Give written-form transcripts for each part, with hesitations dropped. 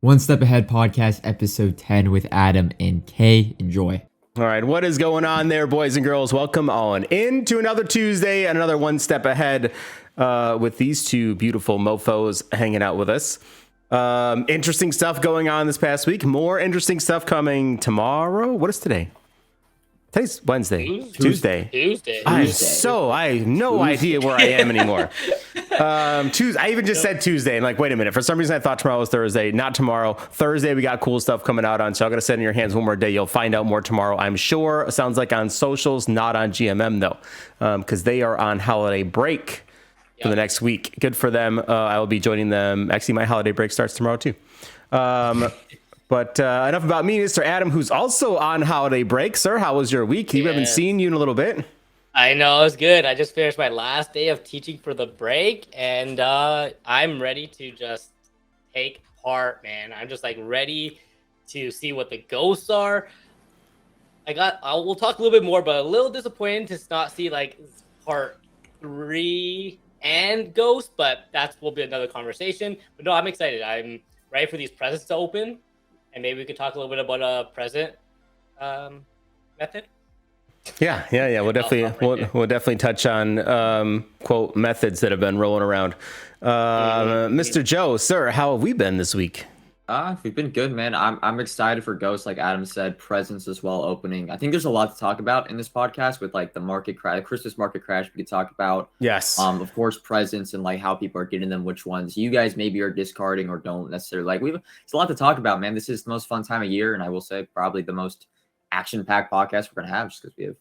One Step Ahead podcast, episode 10 with Adam and Kay. Enjoy. All right, what is going on there, boys and girls? Welcome on into another Tuesday and another One Step Ahead with these two beautiful mofos hanging out with us. Interesting stuff going on this past week. More interesting stuff coming tomorrow. What is today? Today's Wednesday. Tuesday. I have no idea where I am anymore. Tuesday. I even just said Tuesday. And like, wait a minute. For some reason, I thought tomorrow was Thursday. Not tomorrow. Thursday, we got cool stuff coming out on. So I'm going to send in your hands one more day. You'll find out more tomorrow, I'm sure. Sounds like on socials, not on GMM though, because they are on holiday break for the next week. Good for them. I will be joining them. Actually, my holiday break starts tomorrow too. But enough about me, Mr. Adam, who's also on holiday break. Sir, how was your week? We haven't seen you in a little bit. I know, it was good. I just finished my last day of teaching for the break, and I'm ready to just take part, man. I'm just like ready to see what the ghosts are. We'll talk a little bit more, but a little disappointed to not see like part 3 and ghosts, but that will be another conversation. But no, I'm excited. I'm ready for these presents to open, and maybe we could talk a little bit about a present method. Yeah. We'll definitely touch on quote methods that have been rolling around. Mr. Joe, sir, how have we been this week? We've been good, man. I'm excited for Ghosts, like Adam said, presents as well opening. I think there's a lot to talk about in this podcast with like the market crash, Christmas market crash. We could talk about, yes, of course, presents and like how people are getting them, which ones you guys maybe are discarding or don't necessarily like. It's a lot to talk about, man. This is the most fun time of year, and I will say probably the most action-packed podcast we're gonna have, just because we have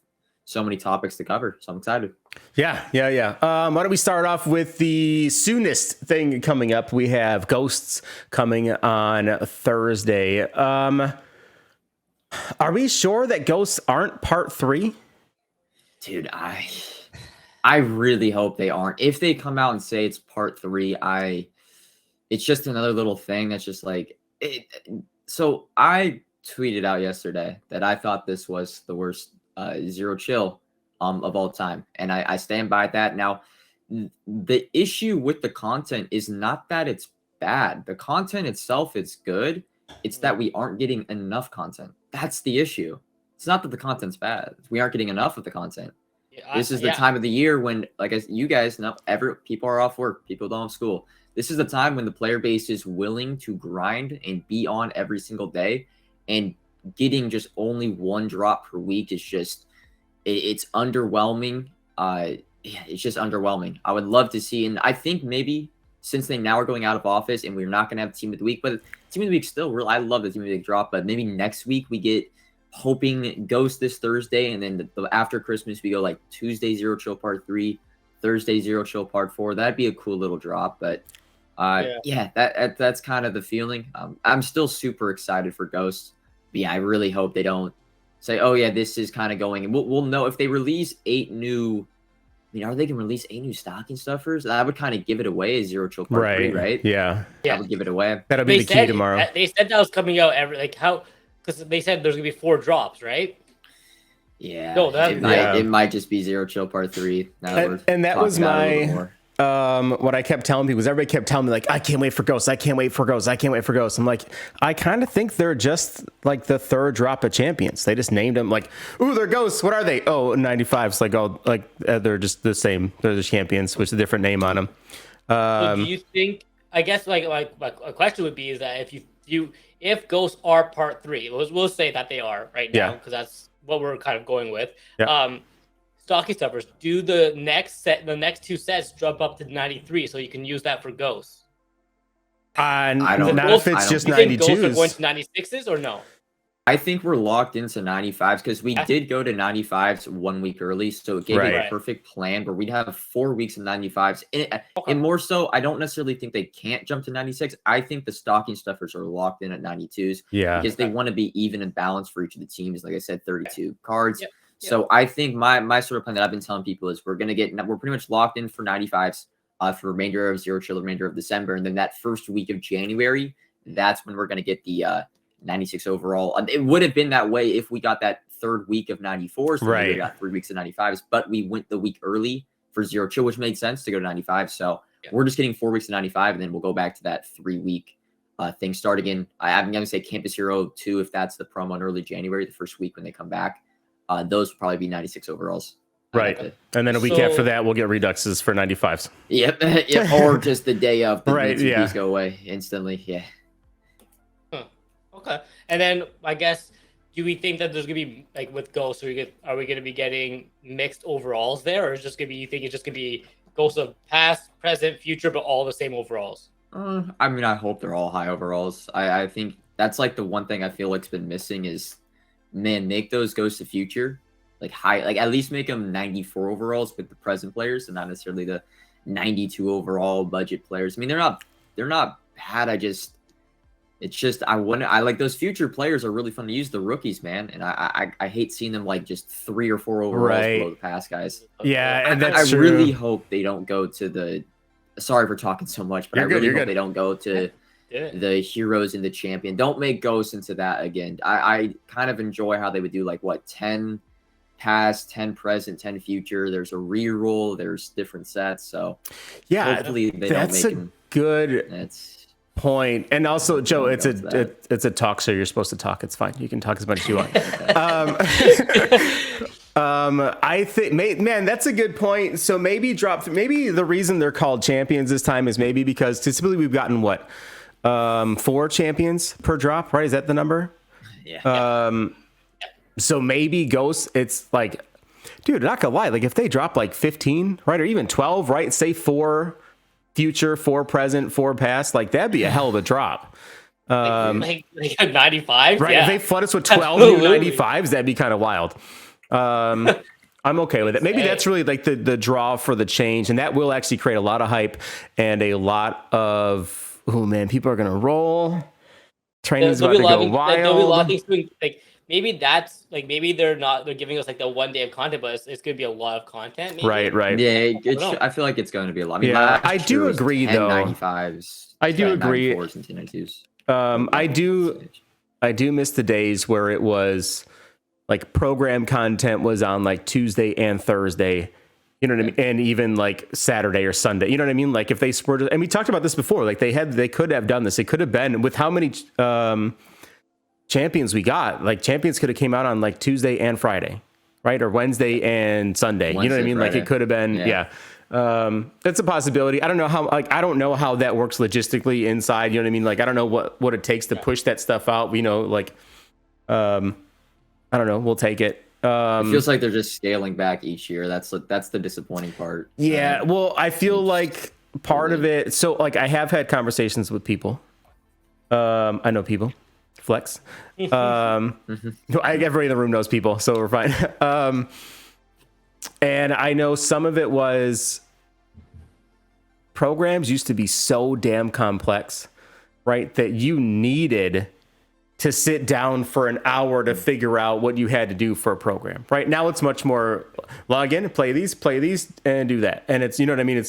so many topics to cover. So I'm excited. Yeah. Why don't we start off with the soonest thing coming up? We have Ghosts coming on Thursday. Are we sure that Ghosts aren't part 3? Dude, I really hope they aren't. If they come out and say it's part 3, it's just another little thing that's just like it. So I tweeted out yesterday that I thought this was the worst Zero Chill of all time, and I stand by that. Now the issue with the content is not that it's bad. The content itself is good. It's that we aren't getting enough content. That's the issue. It's not that the content's bad. We aren't getting enough of the content. This is the time of the year when, like, as you guys know, people are off work, people don't have school. This is the time when the player base is willing to grind and be on every single day, and getting just only one drop per week is just, it's underwhelming. It's just underwhelming. I would love to see, and I think maybe since they now are going out of office and we're not going to have Team of the Week, but Team of the Week still real. I love the Team of the Week drop, but maybe next week we get, hoping Ghost this Thursday, and then after Christmas we go like Tuesday Zero Chill Part 3, Thursday Zero Chill Part 4. That'd be a cool little drop, but that's kind of the feeling. I'm still super excited for Ghost. But yeah, I really hope they don't say, oh yeah, this is kind of going. We'll know if they release 8 new. I mean, are they going to release 8 new stocking stuffers? That would kind of give it away as Zero Chill Part 3, right? Yeah. That would give it away. That'll be the key tomorrow. They said that was coming out because they said there's going to be 4 drops, right? Yeah. No, it might just be Zero Chill Part 3. And that was my what I kept telling people, was everybody kept telling me like, I can't wait for Ghosts. I'm like, I kind of think they're just like the 3rd drop of champions. They just named them like, ooh, they're Ghosts. What are they? Oh, 95s. They're just the same. They're the champions, with a different name on them. So do you think? I guess like a question would be is that if Ghosts are part 3, we'll say that they are right now because that's what we're kind of going with. Yeah. Stocking stuffers, do the next 2 sets jump up to 93 so you can use that for Ghosts? I don't know if it's just 92s. You think Ghosts are going to 96s or no? I think we're locked into 95s because we did go to 95s 1 week early, so it gave me a perfect plan where we'd have 4 weeks of 95s. And more so, I don't necessarily think they can't jump to 96. I think the stocking stuffers are locked in at 92s because they want to be even and balanced for each of the teams. Like I said, 32 cards. Yep. So I think my sort of plan that I've been telling people is we're pretty much locked in for 95s for the remainder of Zero Chill, the remainder of December. And then that first week of January, that's when we're going to get the 96 overall. It would have been that way if we got that 3rd week of 94s. So we got 3 weeks of 95s, but we went the week early for Zero Chill, which made sense to go to 95. So we're just getting 4 weeks of 95, and then we'll go back to that 3 week things start again. I'm going to say Campus Hero 2, if that's the promo in early January, the first week when they come back. Those will probably be 96 overalls. Right. And then a week after that, we'll get Reduxes for 95s. Yep. Yep. Or just the day of the right, yeah. go away instantly. Yeah. Okay. And then I guess, do we think that there's going to be, like with Ghosts, are we going to be getting mixed overalls there? Or is it just going to be, you think it's just going to be Ghosts of past, present, future, but all the same overalls? I mean, I hope they're all high overalls. I think that's like the one thing I feel like's been missing is, man, make those Ghosts of Future like high, like at least make them 94 overalls with the present players and not necessarily the 92 overall budget players. I mean, they're not bad. It's just I like those future players are really fun to use, the rookies, man. And I hate seeing them like just 3 or 4 overalls below the past guys. Yeah, and I really hope they don't go to the. Sorry for talking so much, but I really hope they don't go to the heroes and the champion. Don't make Ghosts into that again. I kind of enjoy how they would do like 10 past, 10 present, 10 future. There's a reroll. There's different sets. So yeah, hopefully they don't make them. Good point. And also, Joe, it's a talk show. You're supposed to talk. It's fine. You can talk as much as you want. I think, man, that's a good point. So maybe the reason they're called champions this time is maybe because typically we've gotten 4 champions per drop, right? Is that the number? Yeah. So maybe Ghosts, it's like, dude, not gonna lie, like if they drop like 15, right, or even 12, right, say 4 future, 4 present, 4 past, like that'd be a hell of a drop. Like 95, right? Yeah. If they flood us with 12 new 95s, that'd be kind of wild. I'm okay with it. Maybe that's really like the draw for the change, and that will actually create a lot of hype and a lot of, oh man, people are gonna roll. Training's about to go wild. There'll be a lot of things doing, like maybe that's like maybe they're giving us like the 1 day of content, but it's going to be a lot of content. Maybe. Right. Yeah, I feel like it's going to be a lot. I mean, I do agree though. 95s. I do agree. 94s and 1092s. I do miss the days where it was like program content was on like Tuesday and Thursday, you know what I mean? And even like Saturday or Sunday, you know what I mean? Like if they were, and we talked about this before, like they could have done this. It could have been with how many champions we got, like champions could have came out on like Tuesday and Friday, right? Or Wednesday and Sunday, you know what I mean? Friday. Like it could have been, yeah. That's a possibility. I don't know how that works logistically inside, you know what I mean? Like, I don't know what it takes to push that stuff out. We know, like, I don't know. We'll take it. It feels like they're just scaling back each year. That's the disappointing part. Yeah. Well, I feel like part of it. So like I have had conversations with people. I know people. Flex. Everybody in the room knows people, so we're fine. And I know some of it was programs used to be so damn complex, right? That you needed to sit down for an hour to figure out what you had to do for a program. Right now it's much more log in, play these, and do that. And it's, you know what I mean?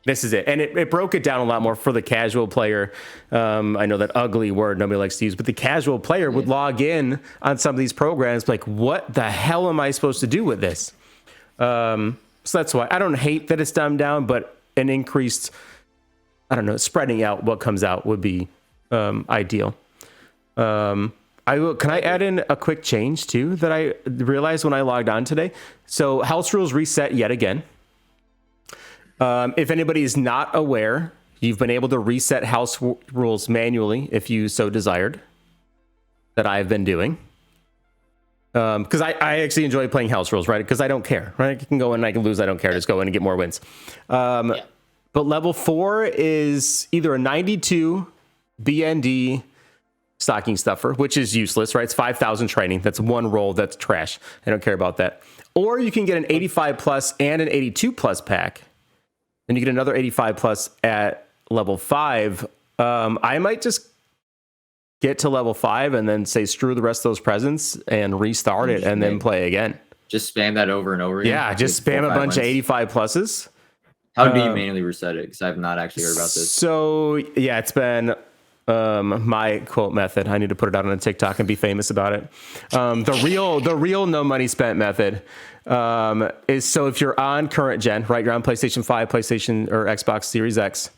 This is it. And it broke it down a lot more for the casual player. I know that ugly word nobody likes to use, but the casual player would log in on some of these programs like, what the hell am I supposed to do with this? So that's why I don't hate that it's dumbed down, but an increased, I don't know, spreading out what comes out would be ideal. Can I add in a quick change too that I realized when I logged on today? So house rules reset yet again. If anybody is not aware, you've been able to reset house rules manually if you so desired, that I've been doing. Because I actually enjoy playing house rules, right? Because I don't care, right? I can go in and I can lose. I don't care. Just go in and get more wins. But level 4 is either a 92 BND stocking stuffer, which is useless, right? It's 5,000 training. That's one roll. That's trash. I don't care about that. Or you can get an 85 plus and an 82 plus pack. And you get another 85 plus at level 5. I might just get to level 5 and then say screw the rest of those presents and restart it and then play again. Just spam that over and over again. Yeah, just spam a bunch of 85 pluses. How do you manually reset it? Because I've not actually heard about this. So yeah, it's been my quote method. I need to put it out on a TikTok and be famous about it. The real no money spent method is, so if you're on current gen, right? You're on PlayStation 5, PlayStation or Xbox Series X,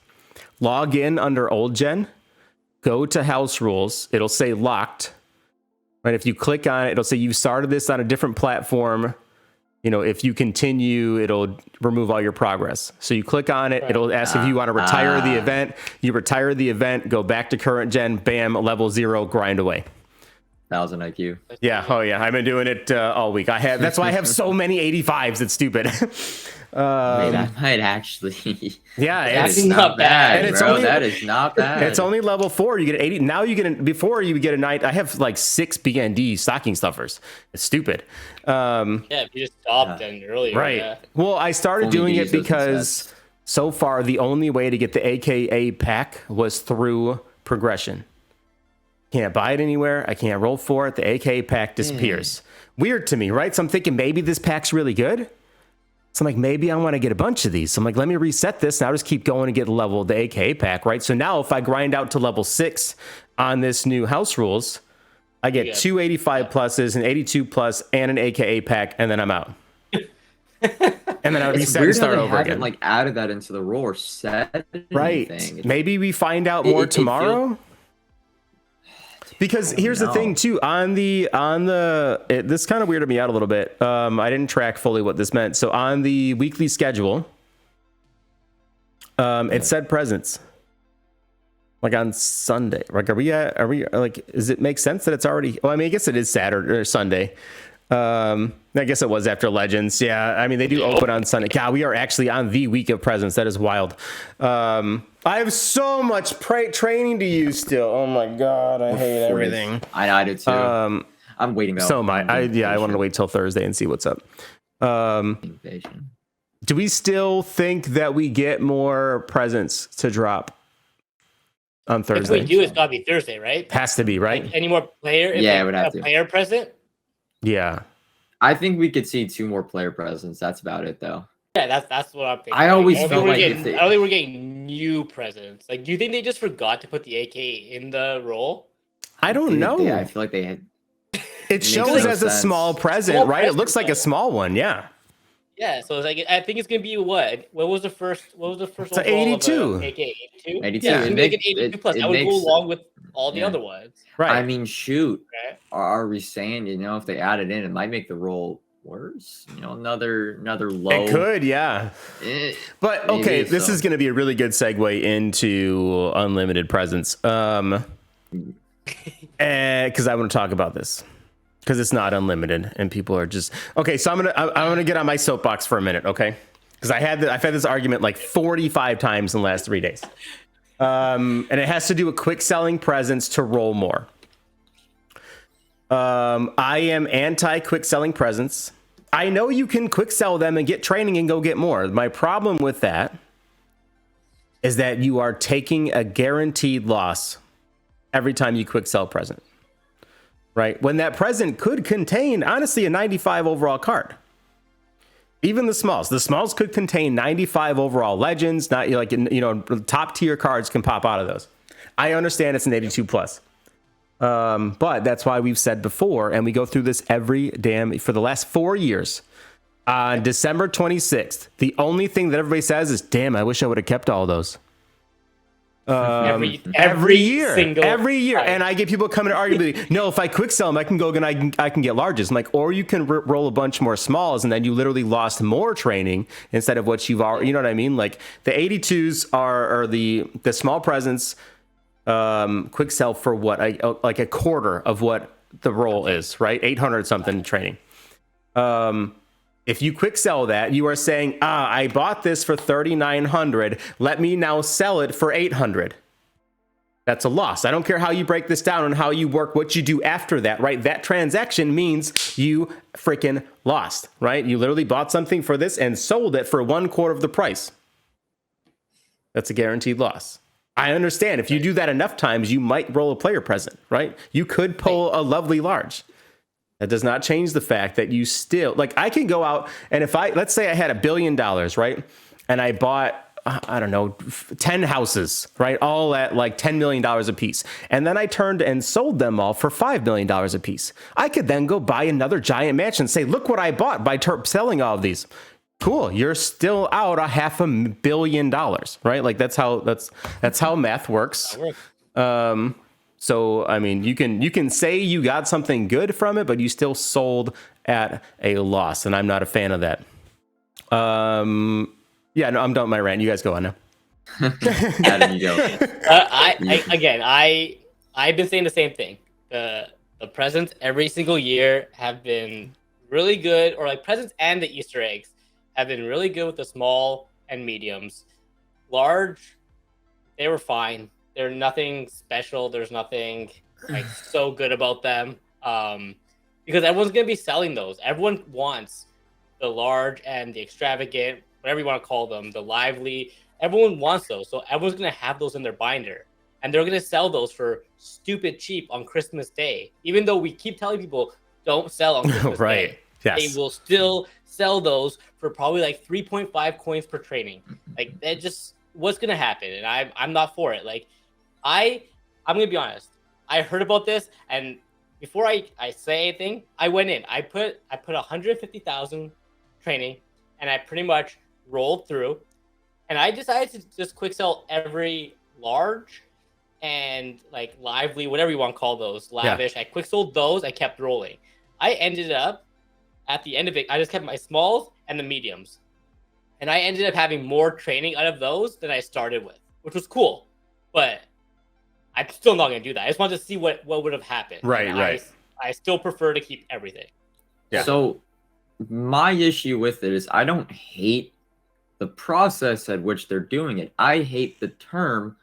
log in under old gen, go to house rules. It'll say locked. Right? If you click on it, it'll say you started this on a different platform. If you continue, it'll remove all your progress. So you click on it, it'll ask if you want to retire the event. You retire the event, go back to current gen, bam, level 0, grind away. 1,000 IQ. Yeah. Oh yeah. I've been doing it all week. That's why I have so many 85s. It's stupid. I might actually. Yeah, it's not bad. And it's bro, only, that is not bad. It's only level 4. You get 80. Now before you get a night. I have like 6 BND stocking stuffers. It's stupid. If you just stopped then earlier. Right. Yeah. Well, I started Only doing use it those because so far the only way to get the AKA pack was through progression. Can't buy it anywhere. I can't roll for it. The AKA pack disappears. Weird to me, right? So I'm thinking maybe this pack's really good. So I'm like, maybe I want to get a bunch of these. So I'm like, let me reset this and I'll just keep going and get the AKA pack, right? So now if I grind out to level 6 on this new house rules, I get 2 85 pluses, an 82 plus, and an AKA pack, and then I'm out. And then I reset and start over again. Like added that into the rule or set right. anything. Maybe we find out more tomorrow. Because here's the thing too, this kind of weirded me out a little bit. I didn't track fully what this meant. So on the weekly schedule, it said presents. Like on Sunday. Like does it make sense that it's already, well, I mean, I guess it is Saturday or Sunday. I guess it was after Legends. Yeah, I mean, they do open on Sunday. God, we are actually on the week of presents. That is wild. I have so much training to use still. Oh my God, I hate everything. I do too. I'm waiting. So am I. I wanted to wait till Thursday and see what's up. Do we still think that we get more presents to drop on Thursday? If we do, it's gotta be Thursday, right? Has to be, right? Like, any more player? Yeah, it would have to. Player present? Yeah. I think we could see 2 more player presents. That's about it, though. Yeah, that's what I'm thinking. I always don't felt think like I don't think we're getting new presents. Like, do you think they just forgot to put the AK in the roll? I don't know. I feel like they had. It shows as a small present, right? It looks like a small one, yeah. Yeah, so it's like I think it's gonna be what? What was the first? It's an 82. AK 82. 82. Yeah, It make makes- it 82 plus. it That would makes- go along with all the yeah. other ones. Right. I mean, shoot. Okay. Are we saying, if they add it in, it might make the roll worse? Another low. It could, yeah. But okay, Maybe this so. is going to be a really good segue into unlimited presents. Because I want to talk about this. Because it's not unlimited, and people are just okay. So I'm gonna get on my soapbox for a minute, okay? Because I've had this argument like 45 times in the last 3 days, and it has to do with quick selling presents to roll more. I am anti quick selling presents. I know you can quick sell them and get training and go get more. My problem with that is that you are taking a guaranteed loss every time you quick sell present. Right? When that present could contain, honestly, a 95 overall card. Even the smalls. The smalls could contain 95 overall legends. Not like, top tier cards can pop out of those. I understand it's an 82 plus. But that's why we've said before, and we go through this for the last 4 years. On December 26th, the only thing that everybody says is, damn, I wish I would have kept all those. Every year, and I get people coming to argue with me. No, if I quick sell them, I can go and I can get larges. I'm like, or you can roll a bunch more smalls, and then you literally lost more training instead of what you've already. You know what I mean? Like the 82s are the small presents. Quick sell for what? Like a quarter of what the roll is, right? 800 something training. If you quick sell that, you are saying, I bought this for 3,900. Let me now sell it for 800. That's a loss. I don't care how you break this down and how you work, what you do after that, right? That transaction means you freaking lost, right? You literally bought something for this and sold it for 1/4 of the price. That's a guaranteed loss. I understand. If you do that enough times, you might roll a player present, right? You could pull a lovely large. That does not change the fact that you still, like, I can go out and let's say I had $1 billion, right? And I bought, I don't know, 10 houses, right? All at like $10 million a piece. And then I turned and sold them all for $5 million a piece. I could then go buy another giant mansion and say, look what I bought by selling all of these. Cool. You're still out $500 million, right? Like that's how math works. So I mean, you can say you got something good from it, but you still sold at a loss, and I'm not a fan of that. Yeah, no, I'm done with my rant. You guys go on now. Adam, you go. I've been saying the same thing. The presents every single year have been really good, or like presents and the Easter eggs have been really good with the small and mediums. Large, they were fine. They're nothing special. There's nothing like so good about them. Because everyone's gonna be selling those. Everyone wants the large and the extravagant, whatever you want to call them, the lively. Everyone wants those, so everyone's gonna have those in their binder, and they're gonna sell those for stupid cheap on Christmas Day. Even though we keep telling people don't sell on Christmas Right. Day, Yes. they will still sell those for probably like 3.5 coins per training. Like that just what's gonna happen, and I'm not for it. Like I'm gonna be honest. I heard about this, and before I say anything, I went in. I put 150,000 training, and I pretty much rolled through. And I decided to just quick sell every large and like lively, whatever you want to call those, lavish. I quick sold those. I kept rolling. I ended up at the end of it, I just kept my smalls and the mediums. And I ended up having more training out of those than I started with, which was cool. But I'm still not going to do that. I just wanted to see what would have happened. Right, and right. I still prefer to keep everything. Yeah. So my issue with it is I don't hate the process at which they're doing it. I hate the term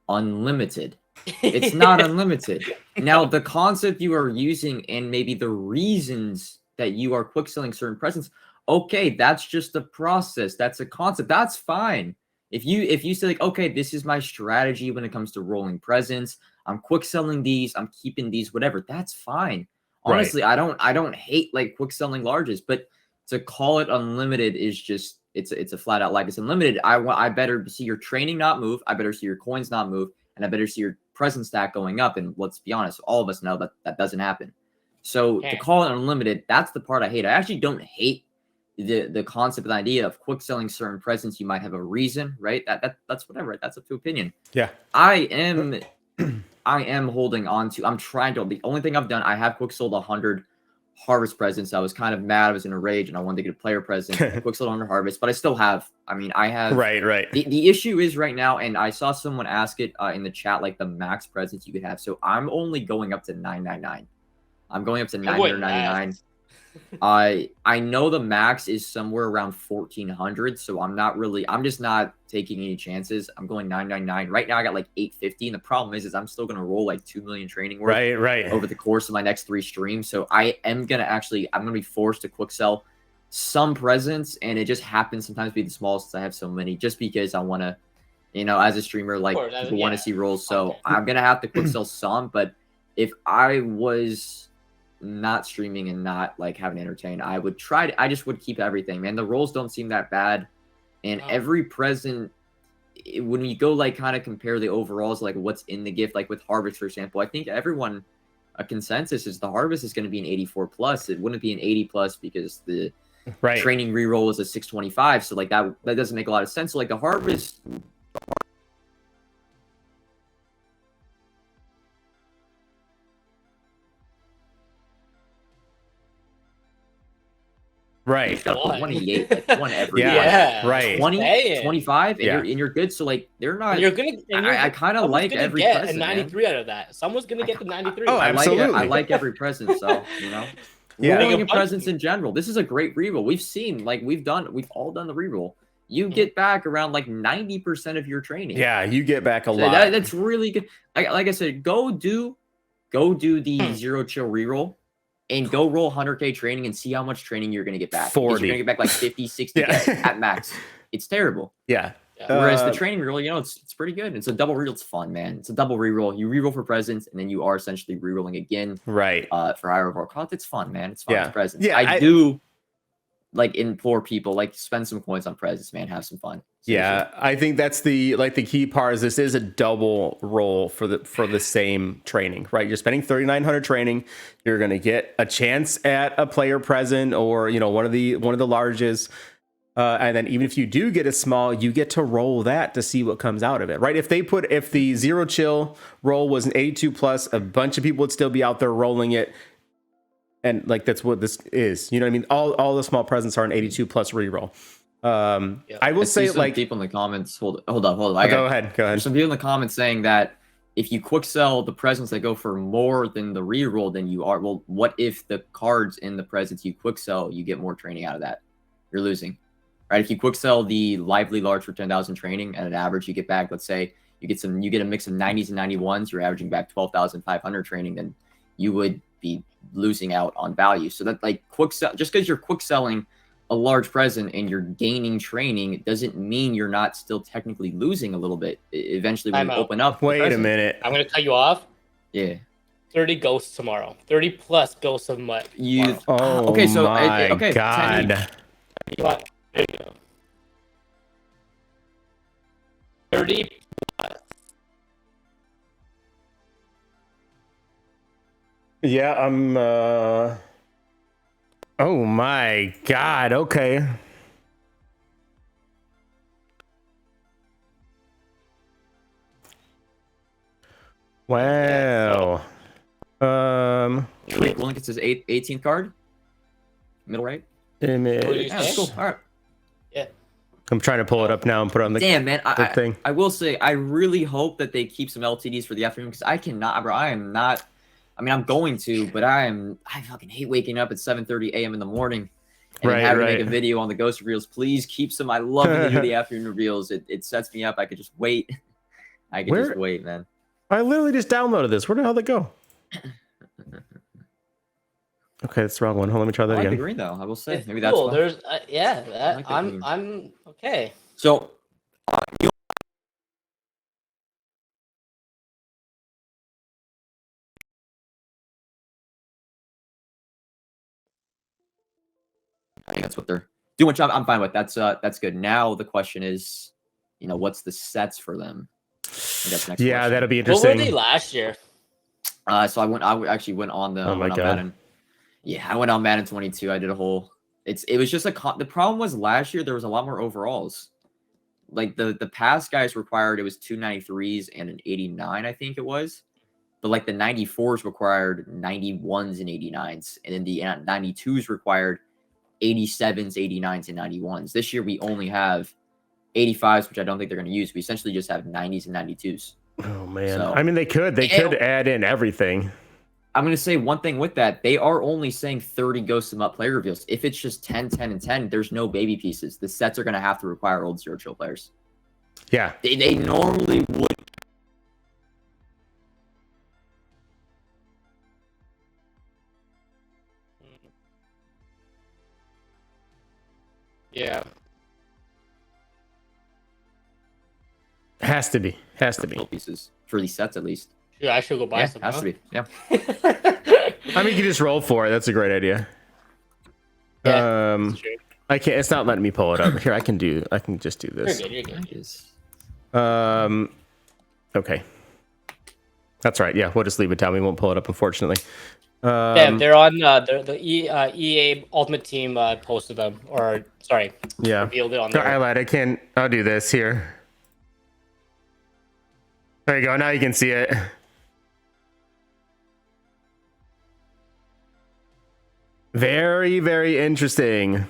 unlimited. It's not unlimited. Now, the concept you are using and maybe the reasons that you are quick selling certain presents, okay, that's just the process. That's a concept. That's fine. If you say like, okay, this is my strategy when it comes to rolling presents, I'm quick selling these, I'm keeping these, whatever, that's fine. Honestly, I don't hate like quick selling larges, but to call it unlimited is just it's a flat out like it's unlimited. I better see your training not move, I better see your coins not move, and I better see your present stack going up. And let's be honest, all of us know that that doesn't happen. So to call it unlimited, that's the part I hate. I actually don't hate the concept and idea of quick selling certain presents. You might have a reason, right? That's whatever. That's up to opinion. Yeah. I am holding on to. I'm trying to. The only thing I've done, I have quick sold 100 harvest presents. I was kind of mad. I was in a rage, and I wanted to get a player present. I quick sold 100 harvest, but I still have. I mean, I have. Right. The issue is right now, and I saw someone ask it in the chat, like the max presents you could have. So I'm only going up to 999. I'm going up to 999. I know the max is somewhere around 1,400, so I'm just not taking any chances. I'm going 999. Right now I got like 850, and the problem is I'm still gonna roll like 2 million training worth Right. over the course of my next 3 streams. So I'm gonna be forced to quick sell some presents, and it just happens sometimes to be the smallest. I have so many just because I wanna, as a streamer, like people want to see rolls. So I'm gonna have to quick sell some, but if I was not streaming and not like having to entertain, I just would keep everything, man. The rolls don't seem that bad, and every present, when you go like kind of compare the overalls, like what's in the gift, like with harvest, for example, I think everyone, a consensus is the harvest is going to be an 84 plus. It wouldn't be an 80 plus because the training reroll is a 625. So like that doesn't make a lot of sense. So like the harvest. Right. 188, like one every right. 20, 25, and you're good. So like they're not. I kind of like every present. A 93 out of that. Someone's gonna get the 93. Oh, absolutely. I like every present. So rolling presents in general. This is a great reroll. We've seen we've all done the reroll. You get back around like 90% of your training. Yeah, you get back a lot. That's really good. Like I said, go do the zero chill reroll. And go roll 100K training and see how much training you're going to get back. 40. You're going to get back like 50, 60 at max. It's terrible. Yeah. Whereas the training reroll, it's pretty good. It's a double reroll. It's fun, man. It's a double reroll. You reroll for presents, and then you are essentially rerolling again. Right. For higher overall cost. It's fun, man. It's fun. Yeah. It's presents. Yeah. I do implore people, spend some coins on presents, man. Have some fun. Seriously. Yeah, I think that's the key part is this is a double roll for the same training, right? You're spending 3,900 training. You're going to get a chance at a player present or, one of the largest. And then even if you do get a small, you get to roll that to see what comes out of it, right? If the zero chill roll was an 82 plus, a bunch of people would still be out there rolling it. And like, that's what this is. You know what I mean? All the small presents are an 82 plus reroll. I will say, like, people in the comments, hold on. Go ahead. There's some people in the comments saying that if you quick sell the presents that go for more than the reroll, then you are, well, what if the cards in the presents you quick sell, you get more training out of that? You're losing. Right, if you quick sell the lively large for 10,000 training, and an average you get back, let's say you get a mix of 90s and 91s, you're averaging back 12,500 training, then you would be losing out on value. So that, like, quick sell, just because you're quick selling a large present and you're gaining training, it doesn't mean you're not still technically losing a little bit. Eventually, when you open up, wait a minute, I'm gonna cut you off. Yeah. 30 ghosts tomorrow. 30 plus ghosts of mud. Okay, so my okay, God. There you go. 30 plus. Yeah, I'm oh my God, okay. Wow. Link, it says 18th card. Middle right. Image. Yeah, that's cool. All right. Yeah. I'm trying to pull it up now and put it on the Damn, man. thing. I will say, I really hope that they keep some LTDs for the afternoon, because I cannot, bro. I am not. I mean, I'm going to, but I fucking hate waking up at 7:30 a.m. in the morning and then having to make a video on the ghost reveals. Please keep some. I love when they do the afternoon reveals. It sets me up. I could just wait. Just wait, man. I literally just downloaded this. Where the hell did it go? Okay, that's the wrong one. Hold on, let me try that I like again. the green though. I will say, It's maybe cool. that's There's I'm okay. so. I think that's what they're doing. Job. I'm fine with that's good. Now the question is, what's the sets for them? That's next question. That'll be interesting. What were they last year? So I actually went on the. Oh my God. Madden. Yeah, I went on Madden 22. I did a whole. It was just the problem was last year there was a lot more overalls. Like the past guys required, it was 293s and an 89, I think it was. But like the 94s required 91s and 89s, and then the 92s required 87s, 89s, and 91s. This year we only have 85s, which I don't think they're going to use. We essentially just have 90s and 92s. Oh man, So, I mean they could add in everything. I'm going to say one thing with that. They are only saying 30 Ghost of Mutt player reveals. If it's just 10, 10, and 10, there's no baby pieces. The sets are going to have to require old Zero Chill players. Yeah. They normally would. Yeah. Has to be. Pieces for these sets, at least. Yeah, I should go buy Yeah, some. has to be. Yeah. I mean, you can just roll for it. That's a great idea. Yeah, I can't. It's not letting me pull it up. Here, I can just do this. You're good. Okay. That's right. Yeah, we'll just leave it down. We won't pull it up, unfortunately. Damn, they're on the EA Ultimate Team posted them, or sorry, Yeah. revealed it on I there. lied. I'll do this here. There you go. Now you can see it. Very, very interesting.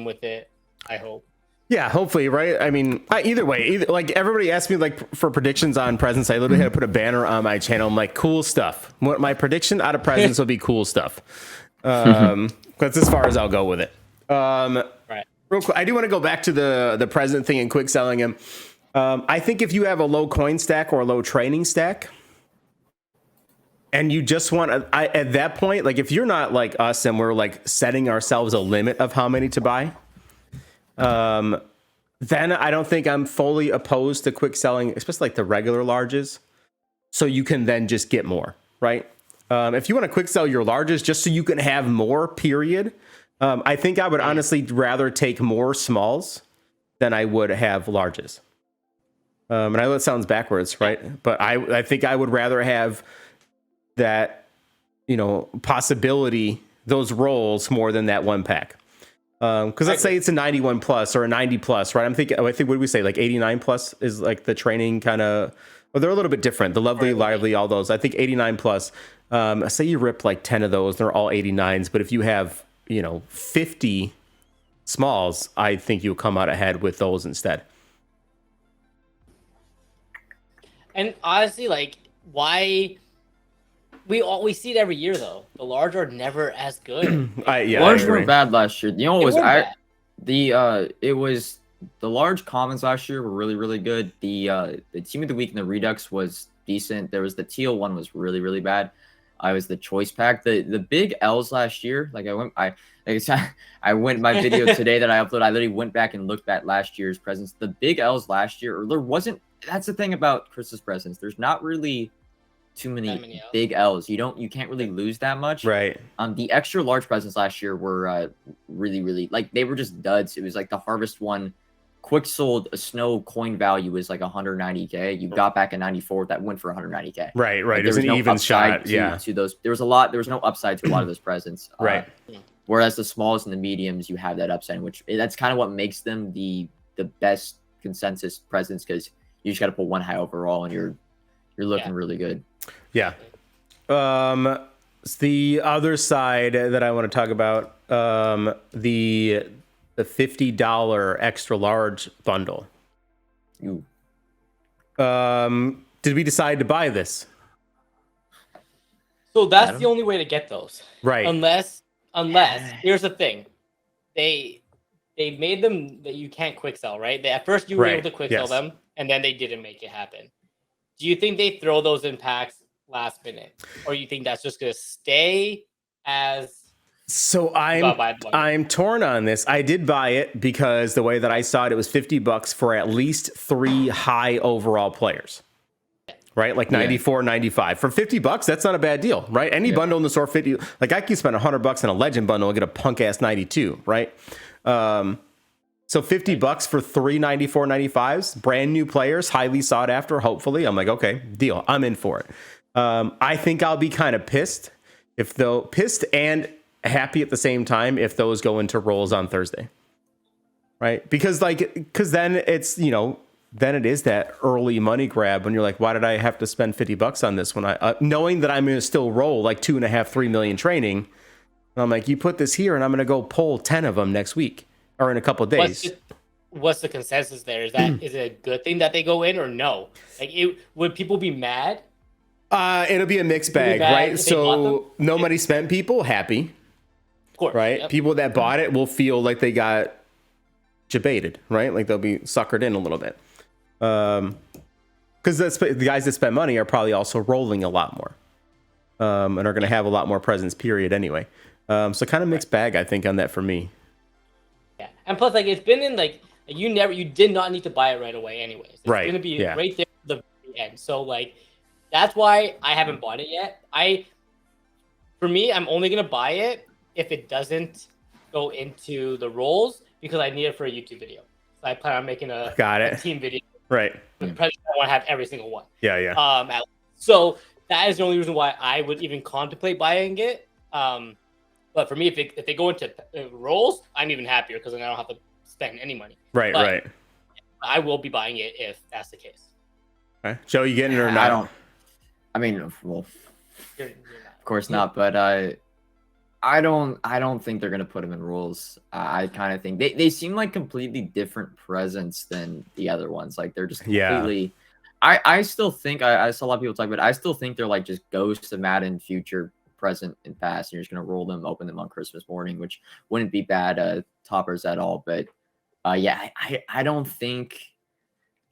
With it, I hope. Yeah, hopefully, right? I mean, either way, like everybody asked me like for predictions on presents. I literally had to put a banner on my channel. I'm like, cool stuff. What my prediction out of presents will be cool stuff. That's as far as I'll go with it. Right. Real quick, I do want to go back to the present thing and quick selling him. I think if you have a low coin stack or a low training stack, and you just want at that point, like if you're not like us and we're like setting ourselves a limit of how many to buy, then I don't think I'm fully opposed to quick selling, especially like the regular larges. So you can then just get more, right? If you want to quick sell your larges just so you can have more, period. I think I would honestly rather take more smalls than I would have larges. And I know it sounds backwards, right? But I think I would rather have that, possibility, those rolls more than that one pack. Because let's say it's a 91 plus or a 90 plus, right? I think what did we say? Like 89 plus is like the training kind of. Well, they're a little bit different. The lovely, lively, all those. I think 89 plus. Say you rip like 10 of those, they're all 89s. But if you have 50 smalls, I think you'll come out ahead with those instead. And honestly, like, why? We see it every year though. The large are never as good. Large were bad last year. What was it was the large commons last year were really, really good. The team of the week and the redux was decent. There was the teal one was really, really bad. I was the choice pack. The big L's last year. Like I went my video today that I uploaded. I literally went back and looked at last year's presents. The big L's last year, or there wasn't. That's the thing about Chris's presents. There's not really too many big L's. You can't really lose that much. Right. The extra large presents last year were really, really, like, they were just duds. It was like the harvest one, quick sold a snow coin value was like 190k. You got back a 94 that went for 190k. Right. Like, There's an even shot. To those. There was no upside to a lot of those presents. Right. Whereas the smalls and the mediums, you have that upside, which that's kind of what makes them the best consensus presents, because you just got to put one high overall and you're looking really good. Yeah. The other side that I want to talk about, the $50 extra large bundle. Ooh. Did we decide to buy this? So that's the only way to get those. Right. Unless here's the thing. They made them that you can't quick sell, right? At first you were able to quick sell them, and then they didn't make it happen. Do you think they throw those in packs last minute, or you think that's just gonna stay as? So I'm torn on this. I did buy it because the way that I saw it, it was $50 for at least 3 high overall players, right? Like 94, 95 for $50. That's not a bad deal, right? Any bundle in the store, 50. Like I can spend $100 on a legend bundle and get a punk ass 92, right? So $50 for 3 94, 95s, brand new players, highly sought after. Hopefully, I'm like, okay, deal. I'm in for it. I think I'll be kind of pissed and happy at the same time if those go into rolls on Thursday, right? Because then it's then it is that early money grab when you're like, why did I have to spend $50 on this when I knowing that I'm going to still roll like 2.5-3 million training? And I'm like, you put this here and I'm going to go pull 10 of them next week or in a couple of days. What's the consensus there? Is it a good thing that they go in or no? Like, would people be mad? It'll be a mixed bag, right? So no money spent people happy, of course, right? Yep. People that bought it will feel like they got jebaited, right? Like they'll be suckered in a little bit. Because the guys that spend money are probably also rolling a lot more, and are going to have a lot more presence. Period. Anyway, so kind of mixed bag, I think, on that for me. Yeah, and plus, like, it's been in like you did not need to buy it right away, anyways. It's going to be right there at the very end. So like. That's why I haven't bought it yet. For me, I'm only gonna buy it if it doesn't go into the rolls because I need it for a YouTube video. So I plan on making a team video. Right. I want to have every single one. Yeah. So that is the only reason why I would even contemplate buying it. But for me, if they go into rolls, I'm even happier because then I don't have to spend any money. Right. Right. I will be buying it if that's the case. Okay. Joe, you getting it or not? I mean, well, of course not. But I don't think they're gonna put them in rules. I kind of think they seem like completely different presents than the other ones. Like they're just completely. I still think I saw a lot of people talk about it. I still think they're like just ghosts of Madden future, present, and past. And you're just gonna roll them, open them on Christmas morning, which wouldn't be bad toppers at all. But I don't think.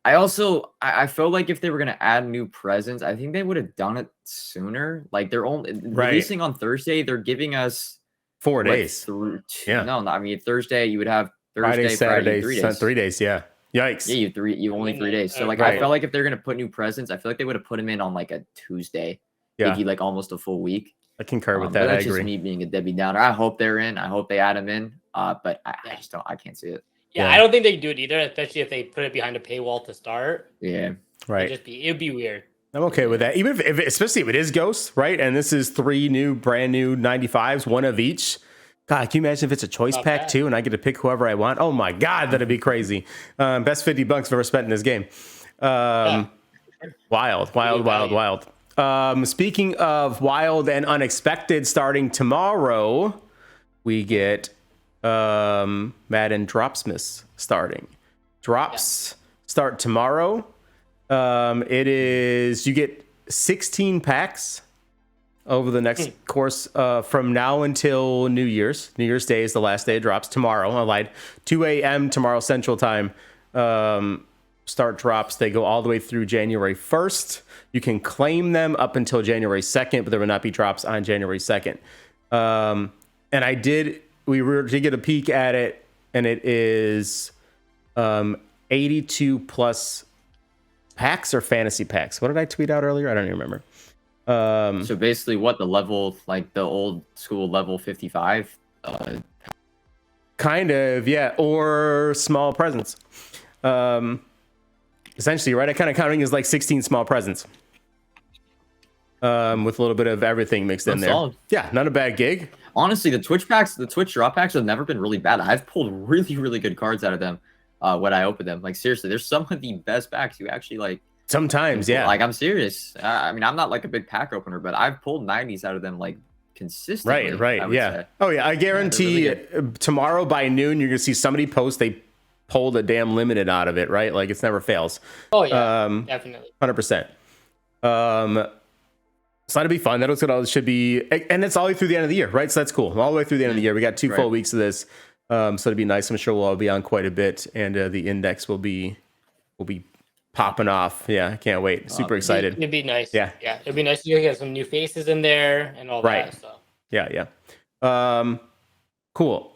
I feel like if they were going to add new presents, I think they would have done it sooner. Like they're only releasing on Thursday. They're giving us 4 days. No, I mean Thursday you would have Thursday, Saturday, 3 days. 3 days. Yeah. Yikes. Yeah, you only 3 days. So like I felt like if they're going to put new presents, I feel like they would have put them in on like a Tuesday. Yeah. Give you like almost a full week. I concur with that. That's just me being a Debbie Downer. I hope they're in. I hope they add them in. But I just don't. I can't see it. Yeah, I don't think they do it either, especially if they put it behind a paywall to start. Yeah. Right. It'd be weird. I'm okay with that. Even if especially if it is Ghost, right? And this is 3 brand new 95s, one of each. God, can you imagine if it's a choice Not pack bad. too, and I get to pick whoever I want? Oh my God, that'd be crazy. Best $50 I've ever spent in this game. Wild. Speaking of wild and unexpected, starting tomorrow, we get Madden Dropsmiths starting. Drops start tomorrow. It is, you get 16 packs over the next course from now until New Year's. New Year's Day is the last day it drops. Tomorrow, I lied. 2 a.m. tomorrow Central Time. Start drops. They go all the way through January 1st. You can claim them up until January 2nd, but there will not be drops on January 2nd. And we did get a peek at it, and it is 82 plus packs or fantasy packs. What did I tweet out earlier? I don't even remember. So basically, what the level, like the old school level 55? Kind of, yeah. Or small presents. Essentially, right? I kind of counting as like 16 small presents. With a little bit of everything mixed in there. Solid. Yeah, not a bad gig. Honestly, the Twitch drop packs have never been really bad. I've pulled really, really good cards out of them when I open them. Like, seriously, there's some of the best packs you actually like. Sometimes, yeah. Like, I'm serious. I mean, I'm not like a big pack opener, but I've pulled 90s out of them like consistently. Right, yeah. Say. Oh, yeah. I guarantee really tomorrow by noon, you're going to see somebody post they pulled a damn limited out of it, right? Like, it's never fails. Oh, yeah. Definitely. 100%. So that'll be fun. That's what it should be. And it's all the way through the end of the year, right? So that's cool. All the way through the end of the year. We got 2 full weeks of this. So it'll be nice. I'm sure we'll all be on quite a bit. And the index will be popping off. Yeah, I can't wait. Super excited. It'd be nice. Yeah. Yeah. It'd be nice to get some new faces in there and all that. So. Yeah. Cool.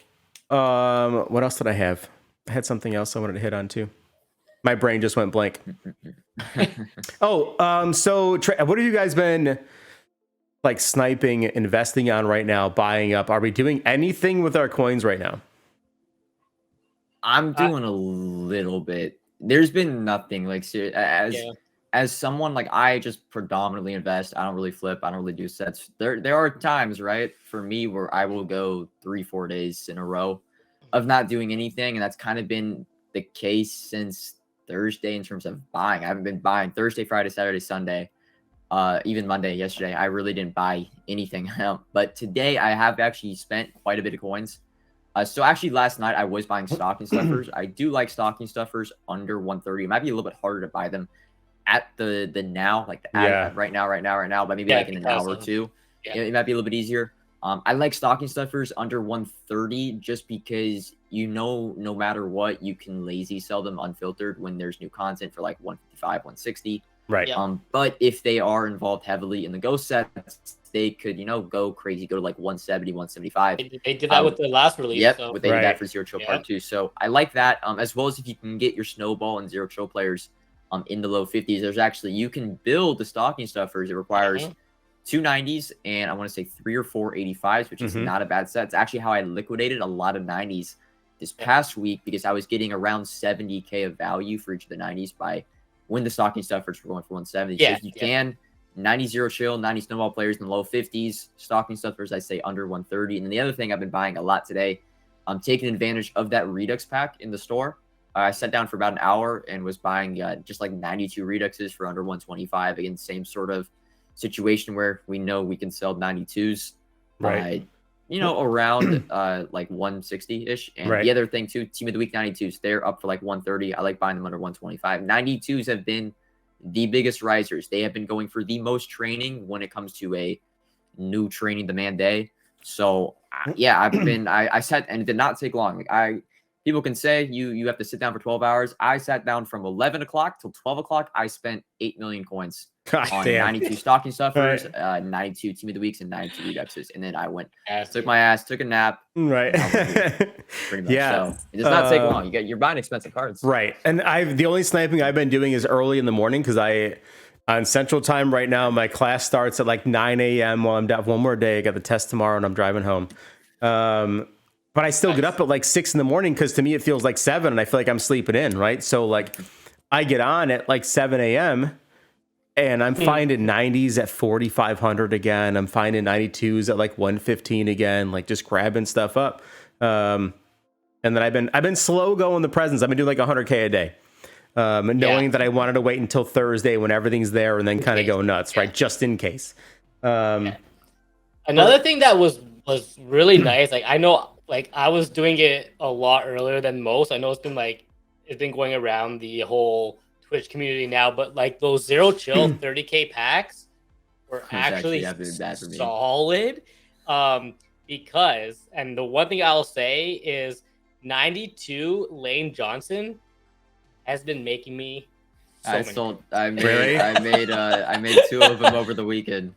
What else did I have? I had something else I wanted to hit on too. My brain just went blank. So what have you guys been like sniping, investing on right now, buying up? Are we doing anything with our coins right now? I'm doing a little bit. There's been nothing like as someone like I just predominantly invest. I don't really flip. I don't really do sets. There are times, right, for me where I will go 3-4 days in a row of not doing anything, and that's kind of been the case since Thursday in terms of buying. I haven't been buying Thursday, Friday, Saturday, Sunday, even Monday, yesterday. I really didn't buy anything. But today I have actually spent quite a bit of coins. So actually last night I was buying stocking stuffers. I do like stocking stuffers under 130. It might be a little bit harder to buy them at the now, like right now, but maybe like in an hour or two. Yeah. It might be a little bit easier. I like stocking stuffers under 130 just because no matter what, you can lazy sell them unfiltered when there's new content for like 155, 160. Right. But if they are involved heavily in the ghost sets, they could, go crazy, go to like 170, 175. They did that with the last release. Yep, so. They did that for Zero Chill Part 2. So I like that, as well as if you can get your Snowball and Zero Chill players in the low 50s. There's actually, you can build the stocking stuffers. It requires 2 90s and I want to say 3 or 4 85s, which is not a bad set. It's actually how I liquidated a lot of 90s this past week because I was getting around 70k of value for each of the 90s by when the stocking stuffers were going for 170. So if you can, 90 Zero Chill, 90 Snowball players in the low 50s, stocking stuffers, I say under 130. And then the other thing I've been buying a lot today, I'm taking advantage of that Redux pack in the store. I sat down for about an hour and was buying just like 92 Reduxes for under 125. Again, same sort of situation where we know we can sell 92s around like 160-ish. And the other thing too, Team of the Week 92s, they're up for like 130. I like buying them under 125. 92s have been the biggest risers. They have been going for the most training when it comes to a new training demand day. So I sat, and it did not take long. People can say you have to sit down for 12 hours. I sat down from 11 o'clock till 12 o'clock. I spent 8 million coins on 92 stocking stuffers, 92 Team of the Weeks, and 92 Reduxes. And then I went, took my ass, took a nap. Right. Pretty much. So it does not take long. You're buying expensive cards. Right. And the only sniping I've been doing is early in the morning because on Central Time right now, my class starts at like 9 a.m. while I'm down one more day. I got the test tomorrow and I'm driving home. but I still get up at like 6 in the morning because to me it feels like 7 and I feel like I'm sleeping in, right? So like I get on at like 7 a.m. and I'm finding 90s at 4,500 again. I'm finding 92s at like 115 again, like just grabbing stuff up. And then I've been slow going the presents. I've been doing like 100K a day. Knowing that I wanted to wait until Thursday when everything's there and then kind of go nuts, right? Just in case. Another thing that was really nice, like I know, like I was doing it a lot earlier than most. I know it's been going around the whole Twitch community now, but like those zero chill 30K packs were actually solid. Because, and the one thing I'll say is 92 Lane Johnson has been making me I made 2 of them over the weekend.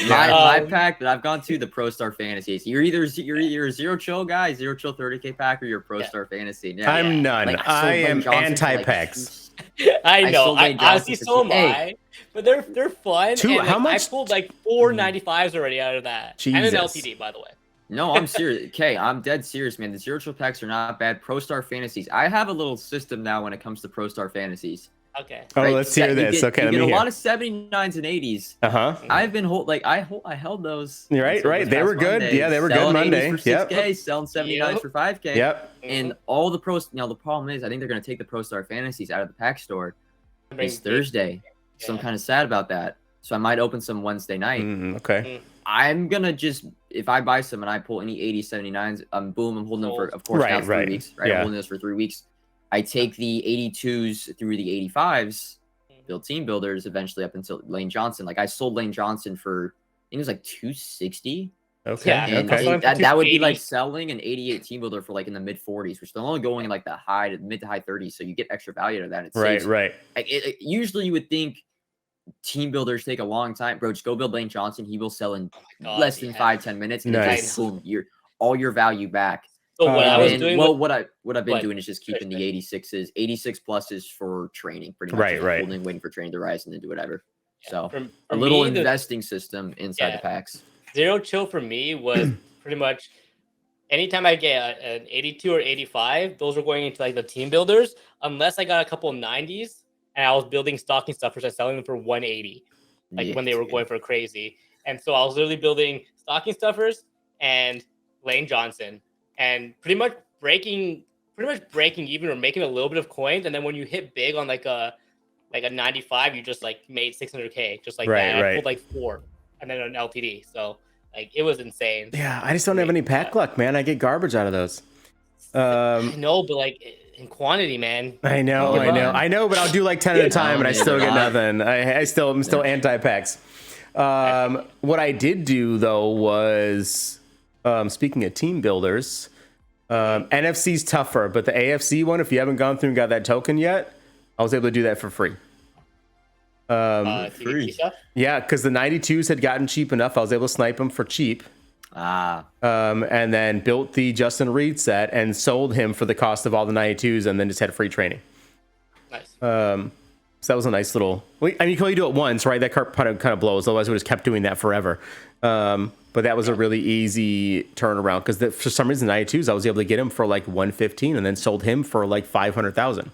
My pack that I've gone to the Pro Star Fantasies. You're either a zero chill guy, zero chill 30K pack, or you're Pro Star Fantasy. Yeah, I'm none. Like, I am anti-packs. I know. Honestly, so am I. But they're fun. And, like, how much? I pulled like 495s already out of that. Jesus. And an LTD, by the way. No, I'm serious. Okay, I'm dead serious, man. The zero chill packs are not bad. Pro Star Fantasies. I have a little system now when it comes to Pro Star Fantasies. Okay. Oh, right? Let's hear this. You get a lot of 79s and 80s. I've been I held those. You're right. They were good. Monday. Yeah, they were selling good Monday. 80s for 6K, selling 79s for 5K. Yep. And all the pros. Now the problem is, I think they're gonna take the Pro Star Fantasies out of the pack store this Thursday. So I'm kind of sad about that. So I might open some Wednesday night. Okay. I'm gonna just, if I buy some and I pull any 80s, 79s, boom, I'm holding them for, of course, now 3 weeks. Right. Yeah. I'm holding this for 3 weeks. I take the 82s through the 85s, build team builders eventually up until Lane Johnson. Like I sold Lane Johnson for, I think it was like 260. Okay. Yeah, And that would be like selling an 88 team builder for like in the mid 40s, which they're only going in like the mid to high 30s. So you get extra value out of that. Right. Like usually you would think team builders take a long time, bro. Just go build Lane Johnson. He will sell in less than 5-10 minutes. And Nice. Boom, all your value back. So what I was doing, what I've been doing is just keeping the 86s, 86 pluses for training, pretty much. Right. Holding, waiting for training to rise and then do whatever. So for a little me, investing system inside the packs. Zero chill for me was pretty much anytime I get an 82 or 85, those are going into like the team builders, unless I got a couple of 90s and I was building stocking stuffers and selling them for 180, like when they were going for crazy. And so I was literally building stocking stuffers and Lane Johnson and pretty much breaking even or making a little bit of coins. And then when you hit big on like a 95, you just like made 600K just like that. I pulled like 4 and then an LTD. So like it was insane. Yeah, I just don't have any pack luck, man. I get garbage out of those. I know, but like in quantity, man. I know, but I'll do like 10 at a time and I still get nothing. I'm still anti-packs. What I did do though was, speaking of team builders, NFC's tougher, but the AFC one, if you haven't gone through and got that token yet, I was able to do that for free. Free. Yeah, because the 92s had gotten cheap enough. I was able to snipe them for cheap. And then built the Justin Reed set and sold him for the cost of all the 92s and then just had free training. Nice. So that was a nice little, I mean, you can only do it once, right? That card kind of blows. Otherwise we just kept doing that forever. But that was a really easy turnaround because for some reason, the 92s, I was able to get him for like 115 and then sold him for like 500,000.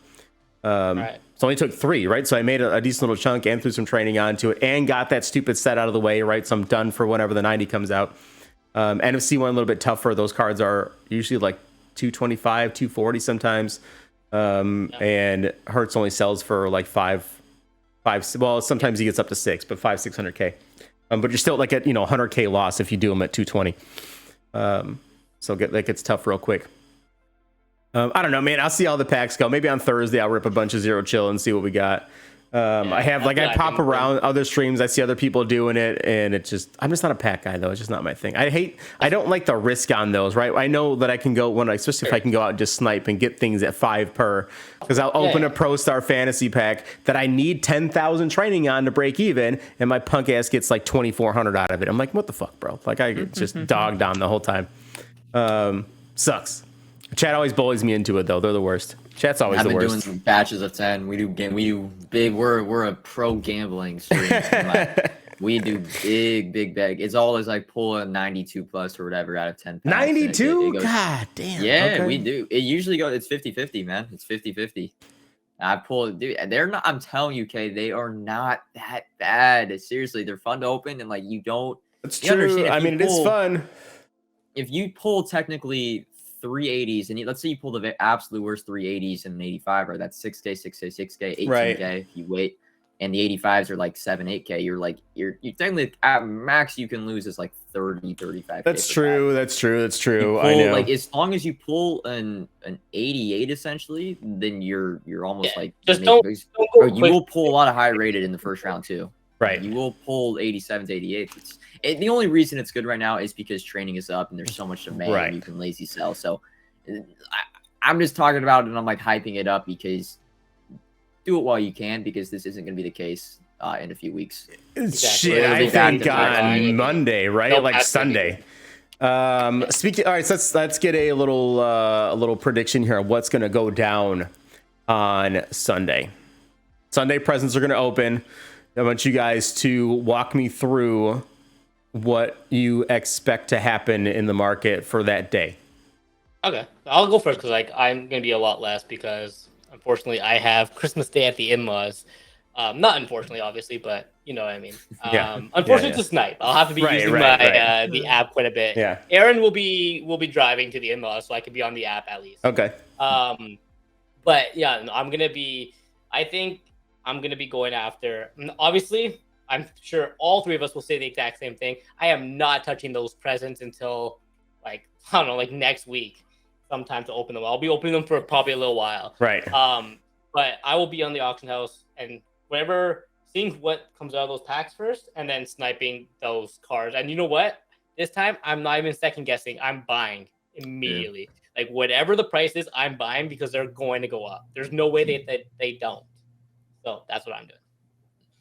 Right. So only took 3, right? So I made a decent little chunk and threw some training onto it and got that stupid set out of the way, right? So I'm done for whenever the 90 comes out. NFC one a little bit tougher. Those cards are usually like 225, 240 sometimes. And Hertz only sells for like 5. Well, sometimes he gets up to 6, but 600K. But you're still like at 100K loss if you do them at 220. So that gets tough real quick. I don't know, man. I'll see how the packs go. Maybe on Thursday I'll rip a bunch of zero chill and see what we got. I pop around other streams. I see other people doing it, and I'm just not a pack guy though. It's just not my thing. I don't like the risk on those, right? I know that I can go especially if I can go out and just snipe and get things at 5 per, because I'll open a Pro Star Fantasy pack that I need 10,000 training on to break even, and my punk ass gets like 2,400 out of it. I'm like, what the fuck, bro? Like I get just dogged on the whole time. Sucks. Chat always bullies me into it though. They're the worst. Chat's always the worst. I've been doing batches of 10. We do big. We're a pro gambling stream. We do big bag. It's always like pull a 92 plus or whatever out of 10 packs. 92? It goes, God damn. yeah, okay. we do. It usually goes, it's 50-50, man. It's 50-50. I pull, dude, they're not, I'm telling you, Kay, they are not that bad. Seriously, they're fun to open and like you don't. That's you understand true. if I you mean, it is pull- fun. If you pull technically 380s, and let's say you pull the absolute worst 380s and an 85, or that's 6K, 6K, 6K, 18K Right. if you wait, and the 85s are like 7, 8K, you're technically at max you can lose is like 30, 35K. That's true. That's true. That's true. Pull, I know. like as long as you pull an 88 essentially, then you're almost like just you go you will pull a lot of high rated in the first round too. Right. You will pull 87s, 88s. The only reason it's good right now is because training is up and there's so much demand Right. and you can lazy sell. So I'm just talking about it and I'm like hyping it up because do it while you can, because this isn't going to be the case in a few weeks. Shit, It'll I be back think to on Monday, right? No, Like that's gonna be Sunday. Speaking. All right, so let's get a little prediction here of what's going to go down on Sunday. Sunday presents are going to open. I want you guys to walk me through what you expect to happen in the market for that day. Okay, I'll go first because like I'm gonna be a lot less because unfortunately I have Christmas Day at the in-laws. Not unfortunately, obviously, but you know what I mean. Yeah. Unfortunately, Yeah. to snipe, I'll have to be Right, using right, my right. the app quite a bit. Yeah. Aaron will be driving to the in-laws, so I can be on the app at least. Okay. But yeah, no, I think I'm gonna be going after. Obviously, I'm sure all three of us will say the exact same thing. I am not touching those presents until like I don't know, like next week, sometime to open them. I'll be opening them for probably a little while. Right. But I will be on the auction house and seeing what comes out of those packs first, and then sniping those cards. And you know what? This time I'm not even second guessing. I'm buying immediately. Yeah. Like whatever the price is, I'm buying because they're going to go up. There's no way they don't. So that's what I'm doing.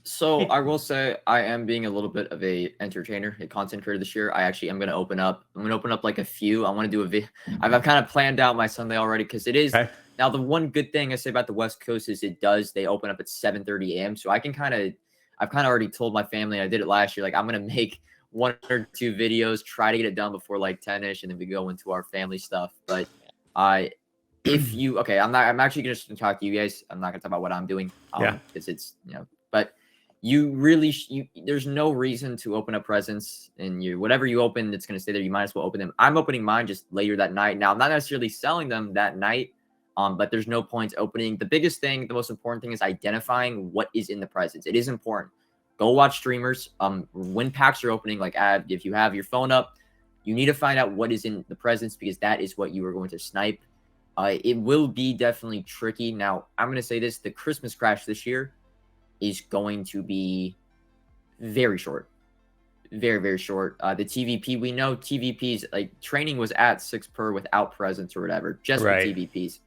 So I will say I am being a little bit of a entertainer, a content creator this year. I actually am going to open up. I'm going to open up like a few. I want to do a video. I've kind of planned out my Sunday already because it is. Okay. Now, the one good thing I say about the West Coast is they open up at 7:30 a.m. So I've kind of already told my family, I did it last year, like I'm going to make 1 or 2 videos, try to get it done before like 10ish, and then we go into our family stuff. But I'm actually going to talk to you guys. I'm not going to talk about what I'm doing because it's, but you really, there's no reason to open up presents, and whatever you open, it's going to stay there. You might as well open them. I'm opening mine just later that night. Now, I'm not necessarily selling them that night. But there's no point opening. The biggest thing, the most important thing is identifying what is in the presents. It is important. Go watch streamers. When packs are opening, like if you have your phone up, you need to find out what is in the presents because that is what you are going to snipe. It will be definitely tricky. Now, I'm going to say this. The Christmas crash this year is going to be very short. Very, very short. The TVP, we know TVPs, like training was at 6 per without presents or whatever, just for TVPs.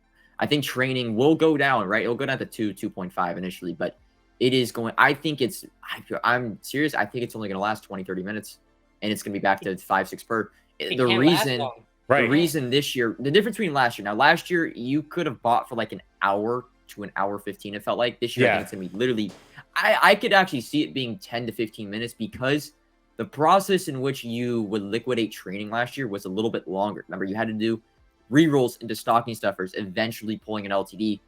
I think training will go down, right? It'll go down to 2.5 initially, but it is going, I'm serious. I think it's only going to last 20, 30 minutes and it's going to be back to 5, 6 per. The reason this year, the difference between last year, now last year you could have bought for like an hour to an hour 15. It felt like this year, I think it's going to be literally, I could actually see it being 10 to 15 minutes because the process in which you would liquidate training last year was a little bit longer. Remember, you had to do rerolls into stocking stuffers, eventually pulling an LTD.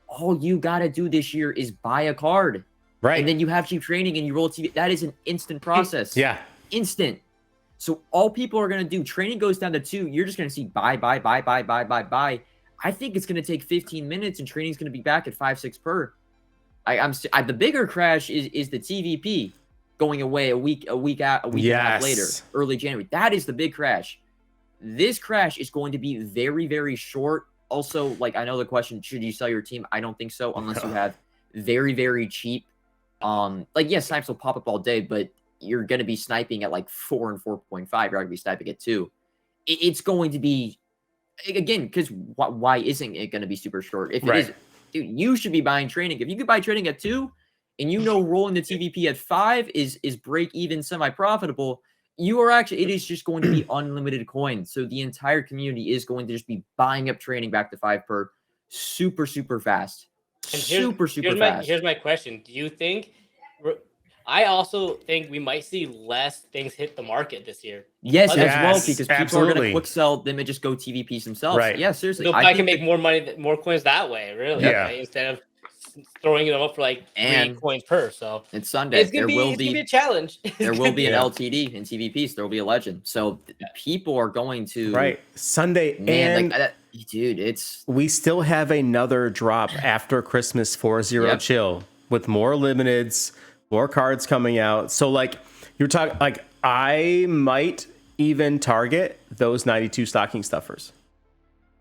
All you got to do this year is buy a card. Right. And then you have cheap training and you roll TV. That is an instant process. Yeah. Instant. So all people are going to do, training goes down to 2. You're just going to see buy. I think it's going to take 15 minutes and training's going to be back at 5, 6 per. The bigger crash is the TVP going away a week and a half later, early January. That is the big crash. This crash is going to be very, very short. Also, like, I know the question, should you sell your team? I don't think so, unless you have very, very cheap. Snipes will pop up all day, but you're going to be sniping at like 4 and 4.5. You're not going to be sniping at 2. It's going to be, again, because why isn't it going to be super short? If it is, dude, you should be buying training. If you could buy training at 2 and rolling the TVP at 5 is break even, semi-profitable, you are actually, it is just going to be unlimited coins. So the entire community is going to just be buying up training back to 5 per super, super fast. And super fast. Here's my question. Do you think, I also think we might see less things hit the market this year. Yes, Yes, as well, because people are going absolutely. to quick sell them and just go TVPs themselves. Right. Yeah, seriously. So I can make more money, more coins that way, really. Yeah. Right? Instead of throwing them up for like 3 And coins per. So it's Sunday. it's gonna be a challenge. There will be an Yeah. LTD in TVPs. There will be a legend. So people are going to Right. Sunday, man, and dude, it's we still have another drop after Christmas 4-0 Yep. chill with more limiteds, more cards coming out. So like you're talking, like I might even target those 92 stocking stuffers.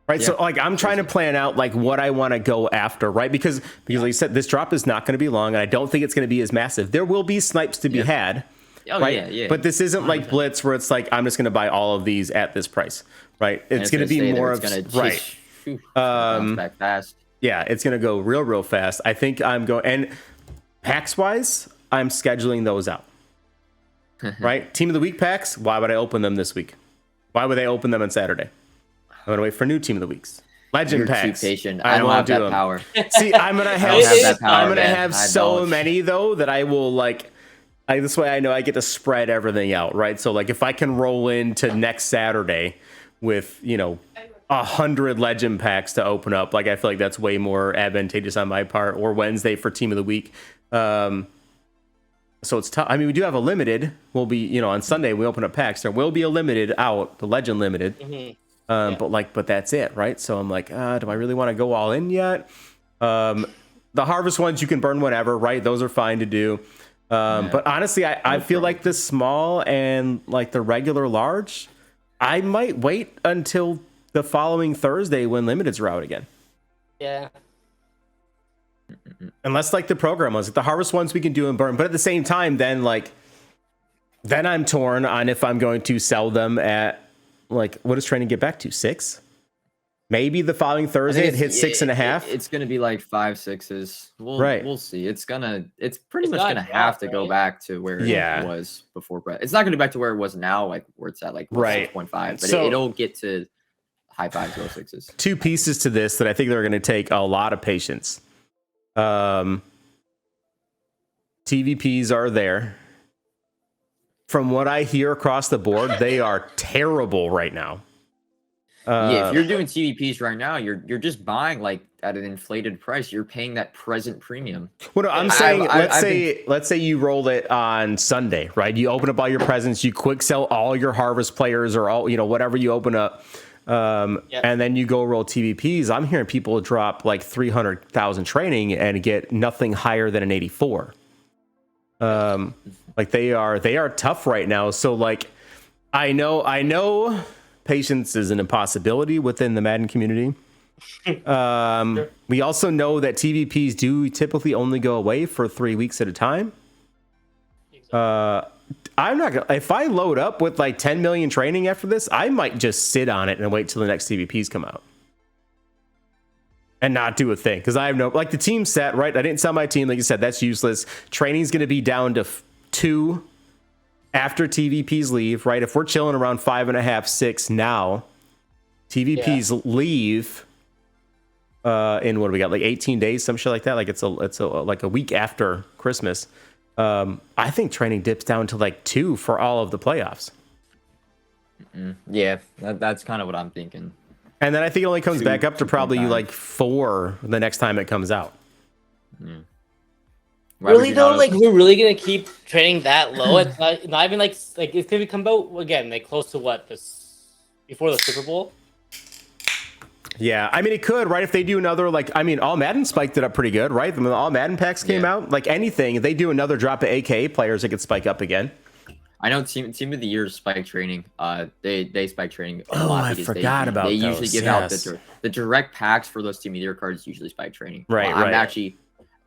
Right. Yeah. So like I'm trying to plan out like what I want to go after, right? Because like you said, this drop is not going to be long, and I don't think it's going to be as massive. There will be snipes to be had. oh Right. yeah. But this isn't like Blitz where it's like I'm just going to buy all of these at this price. Right. It's going to be more of right. Bounce back fast. Yeah, it's going to go real fast. I think I'm going, and packs wise, I'm scheduling those out. Right? Team of the week packs, why would I open them this week? Why would I open them on Saturday? I'm going to wait for new team of the weeks. Legend You're packs. too patient. I don't won't have do that them. power. See, I'm going to I have, don't have that power, I'm going to man. have I so don't. many though that I will like, this way I know I get to spread everything out, right? So like if I can roll into next Saturday with, 100 legend packs to open up, like I feel like that's way more advantageous on my part, or Wednesday for team of the week. So it's tough. I mean, we do have a limited. We'll be, on Sunday we open up packs. There will be a limited out, the legend limited. But that's it, right? So I'm like, do I really want to go all in yet? The harvest ones you can burn whenever, right? Those are fine to do. But honestly, I feel like the small and like the regular large, I might wait until the following Thursday when limiteds are out again. Yeah. Unless like the program ones, like the harvest ones we can do and burn. But at the same time, then I'm torn on if I'm going to sell them at like, what does training get back to? 6? Maybe the following Thursday it hits 6.5. It's gonna be like 5, 6s. Right. We'll see. It's pretty much gotta gonna drop, have to go right? back to where it was before. It's not gonna go back to where it was now, like where it's at like Right. 6.5, but So- it'll get to high 5s, low 6s. Two pieces to this that I think they're going to take a lot of patience. TVPs are there. From what I hear across the board, they are terrible right now. Yeah, if you're doing TVPs right now, you're just buying like at an inflated price. You're paying that present premium. Well, no, I'm saying, let's say you rolled it on Sunday, right? You open up all your presents, you quick sell all your harvest players or all, whatever you open up. And then you go roll TVPs. I'm hearing people drop like 300,000 training and get nothing higher than an 84. Like they are tough right now. So like, I know patience is an impossibility within the Madden community. Sure. We also know that TVPs do typically only go away for 3 weeks at a time. I'm not gonna, if I load up with like 10 million training after this, I might just sit on it and wait till the next TVPs come out and not do a thing. Cause I have like the team set, right? I didn't sell my team. Like you said, that's useless. Training's going to be down to 2 after TVPs leave, right? If we're chilling around 5.5, 6 now, TVPs leave in what do we got? Like 18 days, some shit like that. Like it's like a week after Christmas. I think training dips down to like 2 for all of the playoffs. Yeah, that's kind of what I'm thinking. And then I think it only comes 2, back up to probably 2.5. like 4 the next time it comes out. Really though, like we're really gonna keep training that low? It's not even like it's gonna come out again, like close to what before the Super Bowl. Yeah, I mean it could, right? If they do another all Madden spiked it up pretty good, right? When all Madden packs came out, like anything, if they do another drop of AKA players, it could spike up again. I know team of the year spike training. They spike training a lot. I because forgot about they those. usually give out the direct packs for those team of the year cards. Usually spike training. Right, I'm right. actually,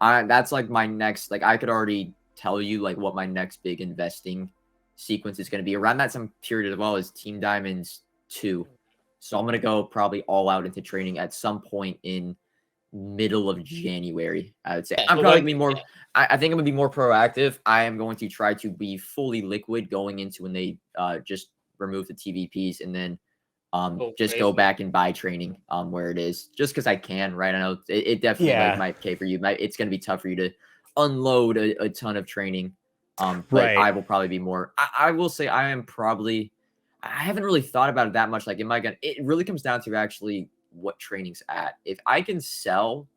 that's like my next. Like I could already tell you like what my next big investing sequence is going to be around that some period as well as Team Diamonds 2. So I'm going to go probably all out into training at some point in middle of January, I would say. I'm probably going to be more, I think I'm going to be more proactive. I am going to try to be fully liquid going into when they just remove the TVPs and then just go back and buy training where it is just because I can, right? I know it definitely might pay for you. It's going to be tough for you to unload a ton of training But Right. I will probably be more. I will say I am probably. I haven't really thought about it that much. Like, am I gonna? It really comes down to actually what training's at. If I can sell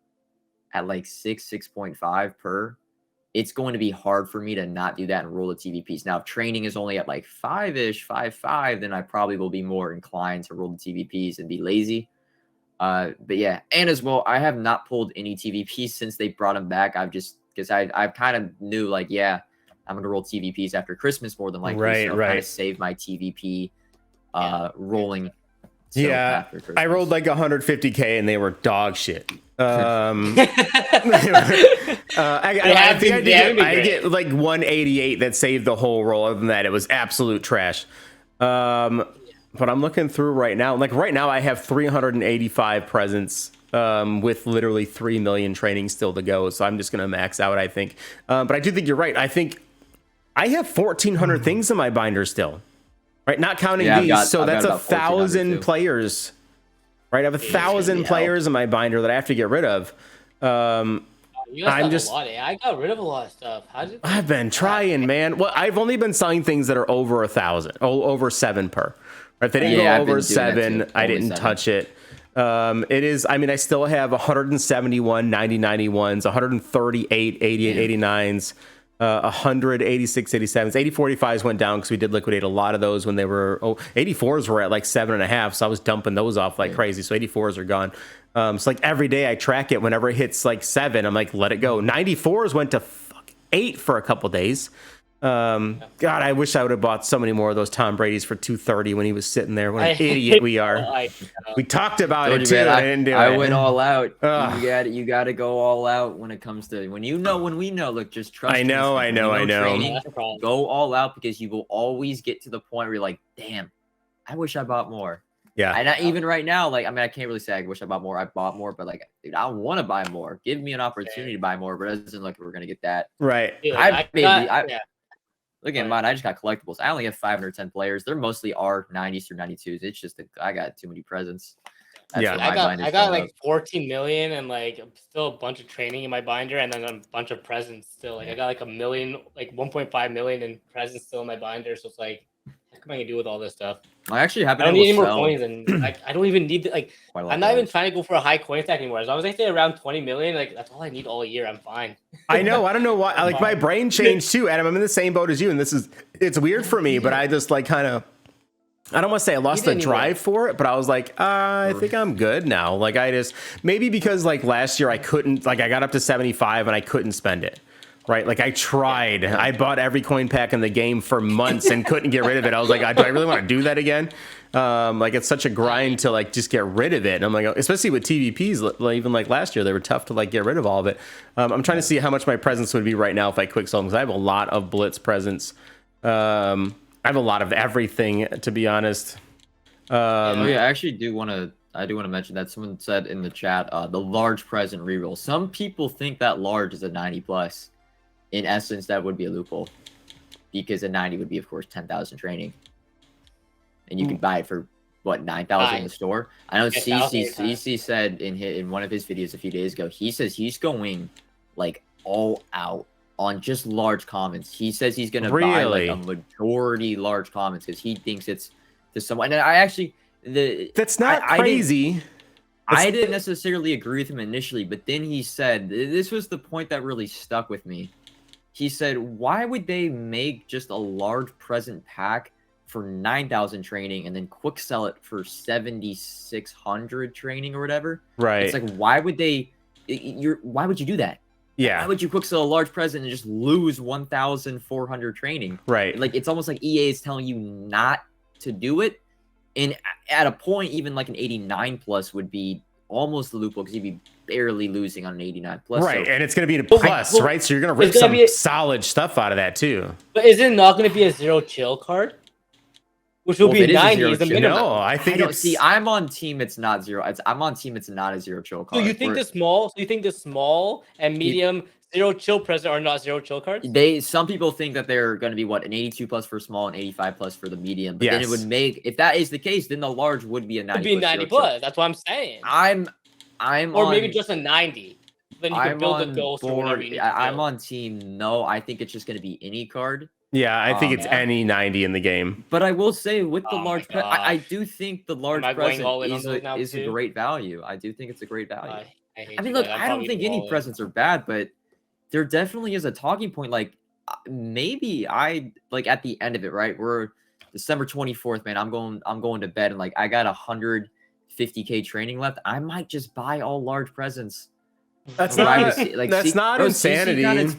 at like 6.5 per, it's going to be hard for me to not do that and roll the TVPs. Now, if training is only at like 5-ish, 5.5, then I probably will be more inclined to roll the TVPs and be lazy. But yeah, and as well, I have not pulled any TVPs since they brought them back. I've just because I kind of knew like, yeah, I'm gonna roll TVPs after Christmas more than likely. Right, so kind of save my TVP rolling. Yeah, I rolled like 150K and they were dog shit. I get like 188 that saved the whole roll. Other than that, it was absolute trash. But I'm looking through right now. Like right now, I have 385 presents with literally 3 million trainings still to go. So I'm just gonna max out, I think. But I do think you're right. I think I have 1,400 things in my binder still. Right, not counting these. I've that's 1,000 players. Right, I have 1,000 players in my binder that I have to get rid of. I'm just. I got rid of a lot of stuff. I've been trying, man. Well, I've only been selling things that are over 1,000, over 7 per. Right, if they didn't go over 7, I didn't touch it. It is. I mean, I still have 171 9091s, 138 88 89s. 186 87s, 8045s went down because we did liquidate a lot of those when they were 84s were at like 7.5, so I was dumping those off like crazy. So 84s are gone. So like every day I track it. Whenever it hits like 7, I'm like, let it go. 94s went to 8 for a couple days. God, I wish I would have bought so many more of those Tom Brady's for 230 when he was sitting there. What an idiot we are. We talked about it too. I went all out. You got to go all out when it comes to when we know. Look, just trust. I know. Training, go all out because you will always get to the point where you're like, damn, I wish I bought more. Yeah. And even right now, like, I mean, I can't really say I wish I bought more. I bought more, but like, dude, I want to buy more. Give me an opportunity to buy more, but it doesn't look like we're gonna get that. Right. Dude, Look at mine. I just got collectibles. I only have 510 players. They're mostly R90s through 92s. It's just I got too many presents. I got like 14 million and like still a bunch of training in my binder and then a bunch of presents still. Like I got like a million, like 1.5 million in presents still in my binder. So it's like, what am I gonna do with all this stuff? I actually have. I don't need any more coins, and like I don't even need like. I'm not even trying to go for a high coin stack anymore. As long as I stay around 20 million, like that's all I need all year. I'm fine. I know. I don't know why. Like my brain changed too, Adam. I'm in the same boat as you, and it's weird for me, but I just like kind of. I don't want to say I lost the drive for it, but I was like, I think I'm good now. Like maybe because like last year I couldn't, like I got up to 75 and I couldn't spend it. Right, like I tried. I bought every coin pack in the game for months and couldn't get rid of it. I was like, do I really want to do that again? Like it's such a grind to like just get rid of it. And I'm like, especially with TVPs, even like last year, they were tough to like get rid of all of it. I'm trying to see how much my presents would be right now if I quick sold them because I have a lot of Blitz presents. I have a lot of everything, to be honest. I actually do want to mention that someone said in the chat the large present reroll. Some people think that large is a 90 plus. In essence, that would be a loophole because a 90 would be, of course, 10,000 training, and you can buy it for what 9,000 in the store. I know CC said in one of his videos a few days ago. He says he's going like all out on just large comments. He says he's going to buy like a majority large comments because he thinks it's to someone. And I actually that's not crazy. I didn't necessarily agree with him initially, but then he said this was the point that really stuck with me. He said, why would they make just a large present pack for 9,000 training and then quick sell it for 7,600 training or whatever? Right. It's like, why would you do that? Yeah. Why would you quick sell a large present and just lose 1,400 training? Right. Like, it's almost like EA is telling you not to do it. And at a point, even like an 89 plus would be almost the loophole because you'd be barely losing on an 89 plus. Right, and it's going to be a plus, right? So you're going to rip some solid stuff out of that too. But is it not going to be a zero chill card? Which will be 90 is the minimum. No, I think see, I'm on team it's not zero. I'm on team it's not a zero chill card. So you think the small and medium zero chill present are not zero chill cards? Some people think that they're going to be what an 82 plus for small and 85 plus for the medium. But then it would make, if that is the case, then the large would be a 90. Would be 90 plus. That's what I'm saying. I'm or maybe just a 90. then you can I'm build a on ghost or whatever board. you need to I'm build. on team no. I think it's just going to be any card. Yeah, I think it's Yeah. any 90 in the game. But I will say with the Oh my large, I gosh. do think the large I going present all in on is those now a too? great value. I do think it's a great value. I hate I mean, you look, guys. I'm I don't probably think gonna go any all in. presents are bad, but there definitely is a talking point. Like maybe I like at the end of it, right? We're December 24th, man. I'm going to bed and like I got 150K training left. I might just buy all large presents. That's Ride not with C- like that's C- not bro, CC insanity. kind of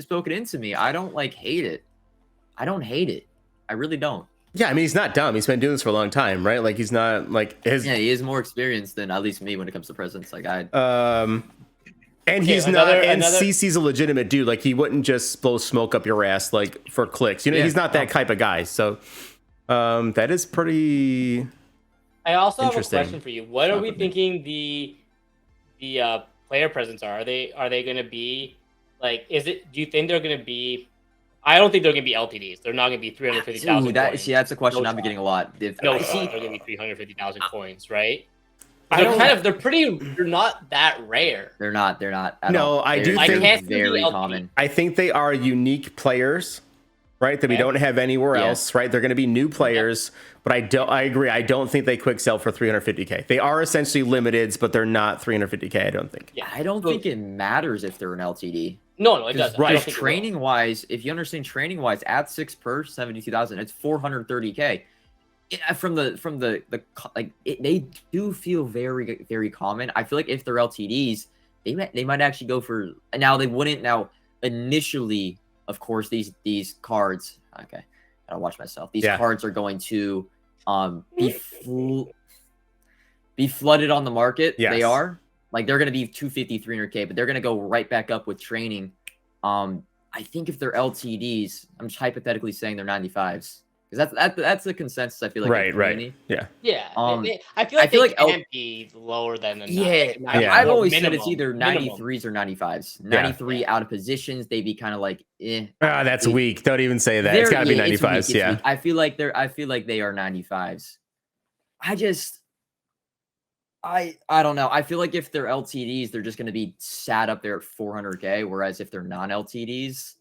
spoke it into me. I don't like hate it. I don't hate it. I really don't. Yeah, I mean he's not dumb. He's been doing this for a long time, right? Like he's not like his Yeah, he is more experienced than at least me when it comes to presents. Like I and Okay, he's another- not and another- CC's a legitimate dude. Like he wouldn't just blow smoke up your ass like for clicks. You know, Yeah, he's not that no. type of guy. So that is pretty I also have a Interesting. question for you. What are we thinking the player presents are? Are they going to be like? Do you think they're going to be? I don't think they're going to be LTDs. They're not going to be 350,000. Ooh, that's a question No I'm getting a lot. If No, I shot. see, They're going to be 350,000 coins, right? I don't- They're not that rare. they're not at No, all. I do They're think- I can't see the very LTD. common. I think they are unique players, right? That we Okay. don't have anywhere Yeah. else, right? They're going to be new players, but I agree. I don't think they quick sell for 350K. They are essentially limiteds, but they're not 350K. I don't think. Yeah. I don't think it matters if they're an LTD. No, it doesn't. I don't right, think it will. Training wise, if you understand training wise, at 6 per 72,000, it's 430K. From the like they do feel very very common. I feel like if they're LTDs, they might actually go for now. They wouldn't now initially. Of course, these cards. Okay, gotta watch myself. These Yeah. cards are going to be flooded on the market. Yes. They are. Like they're going to be 250, 300K, but they're going to go right back up with training. I think if they're LTDs, I'm just hypothetically saying they're 95s because that's the consensus. I feel like in Right, the right. community. Yeah. Yeah, I I feel like feel they like can't be lower than a Yeah, Yeah. I've or always said it's minimum, either minimum. 93s or 95s. 93 out of positions, they'd be kind of like, eh. Ah, that's They- weak. Don't even say that. It's they're- got to be yeah, it's 95s. weak, it's Yeah. weak. I feel like they are 95s. I don't know. I feel like if they're LTDs, they're just going to be sat up there at 400K. Whereas if they're non-LTDs,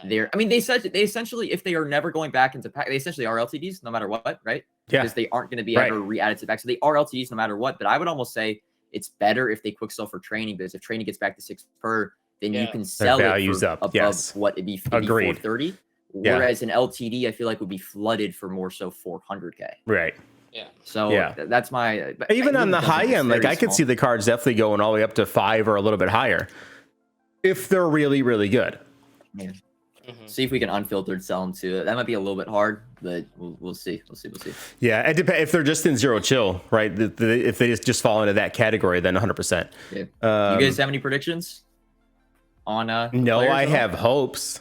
Yeah. they essentially, if they are never going back into pack, they essentially are LTDs no matter what, right? Yeah. Because they aren't going to be Right. ever re-added to pack. So they are LTDs no matter what. But I would almost say it's better if they quick sell for training, because if training gets back to 6 per, then you Yeah. can sell it value's for up, above yes. what it'd be Agreed. 430. Yeah. Whereas an LTD, I feel like would be flooded for more so 400K. Right. Yeah. So Yeah. that's my. but Even I on the really don't high think it's end, like very I could small. see the cards definitely going all the way up to 5 or a little bit higher if they're really, really good. Mhm. See if we can unfiltered sell them too. That might be a little bit hard, but we'll see. We'll see. Yeah, it depends if they're just in zero chill, right? If they just fall into that category, then 100%. Yeah. You guys have any predictions on? The No, players I at all? have hopes.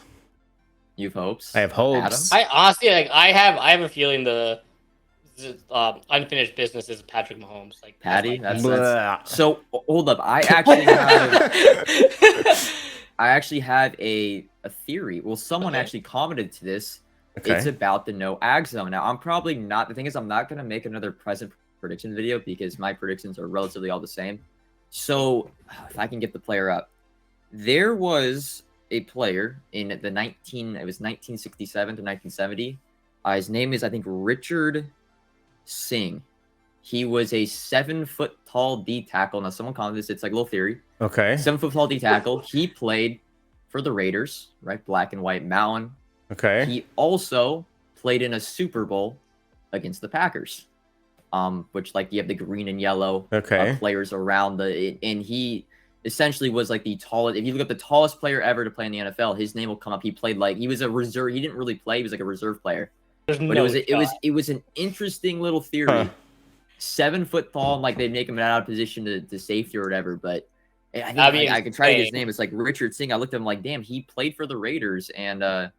You have hopes. I have hopes. I honestly I have a feeling the unfinished business is Patrick Mahomes. Like Patty. that's Blah. So hold up. I actually have a theory. Well, someone Okay. actually commented to this. Okay. It's about the no ag zone. Now, I'm probably not. The thing is, I'm not going to make another present prediction video because my predictions are relatively all the same. So, if I can get the player up, there was a player in the 1967 to 1970. His name is, I think, Richard Singh. He was a 7-foot tall D tackle. Now, someone commented this. It's like a little theory. Okay. 7-foot tall D tackle. He played for the Raiders, right? Black and white mountain. Okay. He also played in a Super Bowl against the Packers, which like you have the green and yellow Okay. players around and he essentially was like the tallest. If you look at the tallest player ever to play in the NFL, his name will come up. He played like he was a reserve. He didn't really play. He was like a reserve player. There's But no it was an interesting little theory. Huh. 7 foot tall, and like they make him out of position to safety or whatever. But I think That'd be I can try to get his insane. name. It's like Richard Singh. I looked at him like, damn, he played for the Raiders and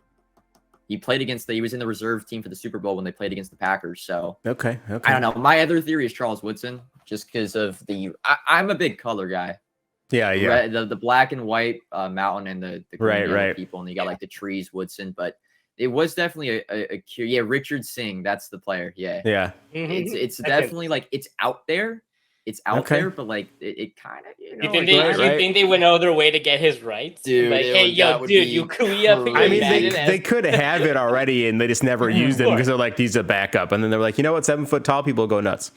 he played against he was in the reserve team for the Super Bowl when they played against the Packers. So Okay. I don't know. My other theory is Charles Woodson, just because of I'm a big color guy. Yeah. Yeah. Red, the black and white mountain and the green Right, and yellow right. people, and you got like the trees, Woodson. But it was definitely a yeah, Richard Singh. That's the player. Yeah, Yeah. it's I can- definitely like it's out there. it's out Okay. there, but like it kind of You think they right, right. think they went out of their way to get his rights? Dude, Like, hey, that yo, would dude, be you we up I mean, Madden they could have it already, and they just never used them course. because they're like, these are backup, and then they're like, you know what, 7 foot tall people go nuts.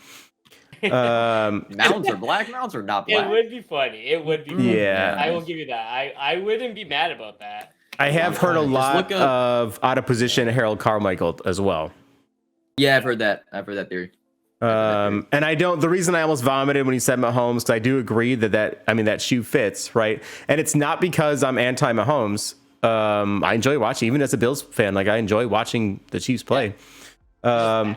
mounts are black, mounts are not black. It would be funny. It would be funny. Yeah. I will give you that. I wouldn't be mad about that. I have heard a Just lot look up- of out of position Harold Carmichael as well. Yeah, I've heard that theory. And I don't. The reason I almost vomited when he said Mahomes, because I do agree that shoe fits, right? And it's not because I'm anti Mahomes. I enjoy watching, even as a Bills fan. Like I enjoy watching the Chiefs play. No,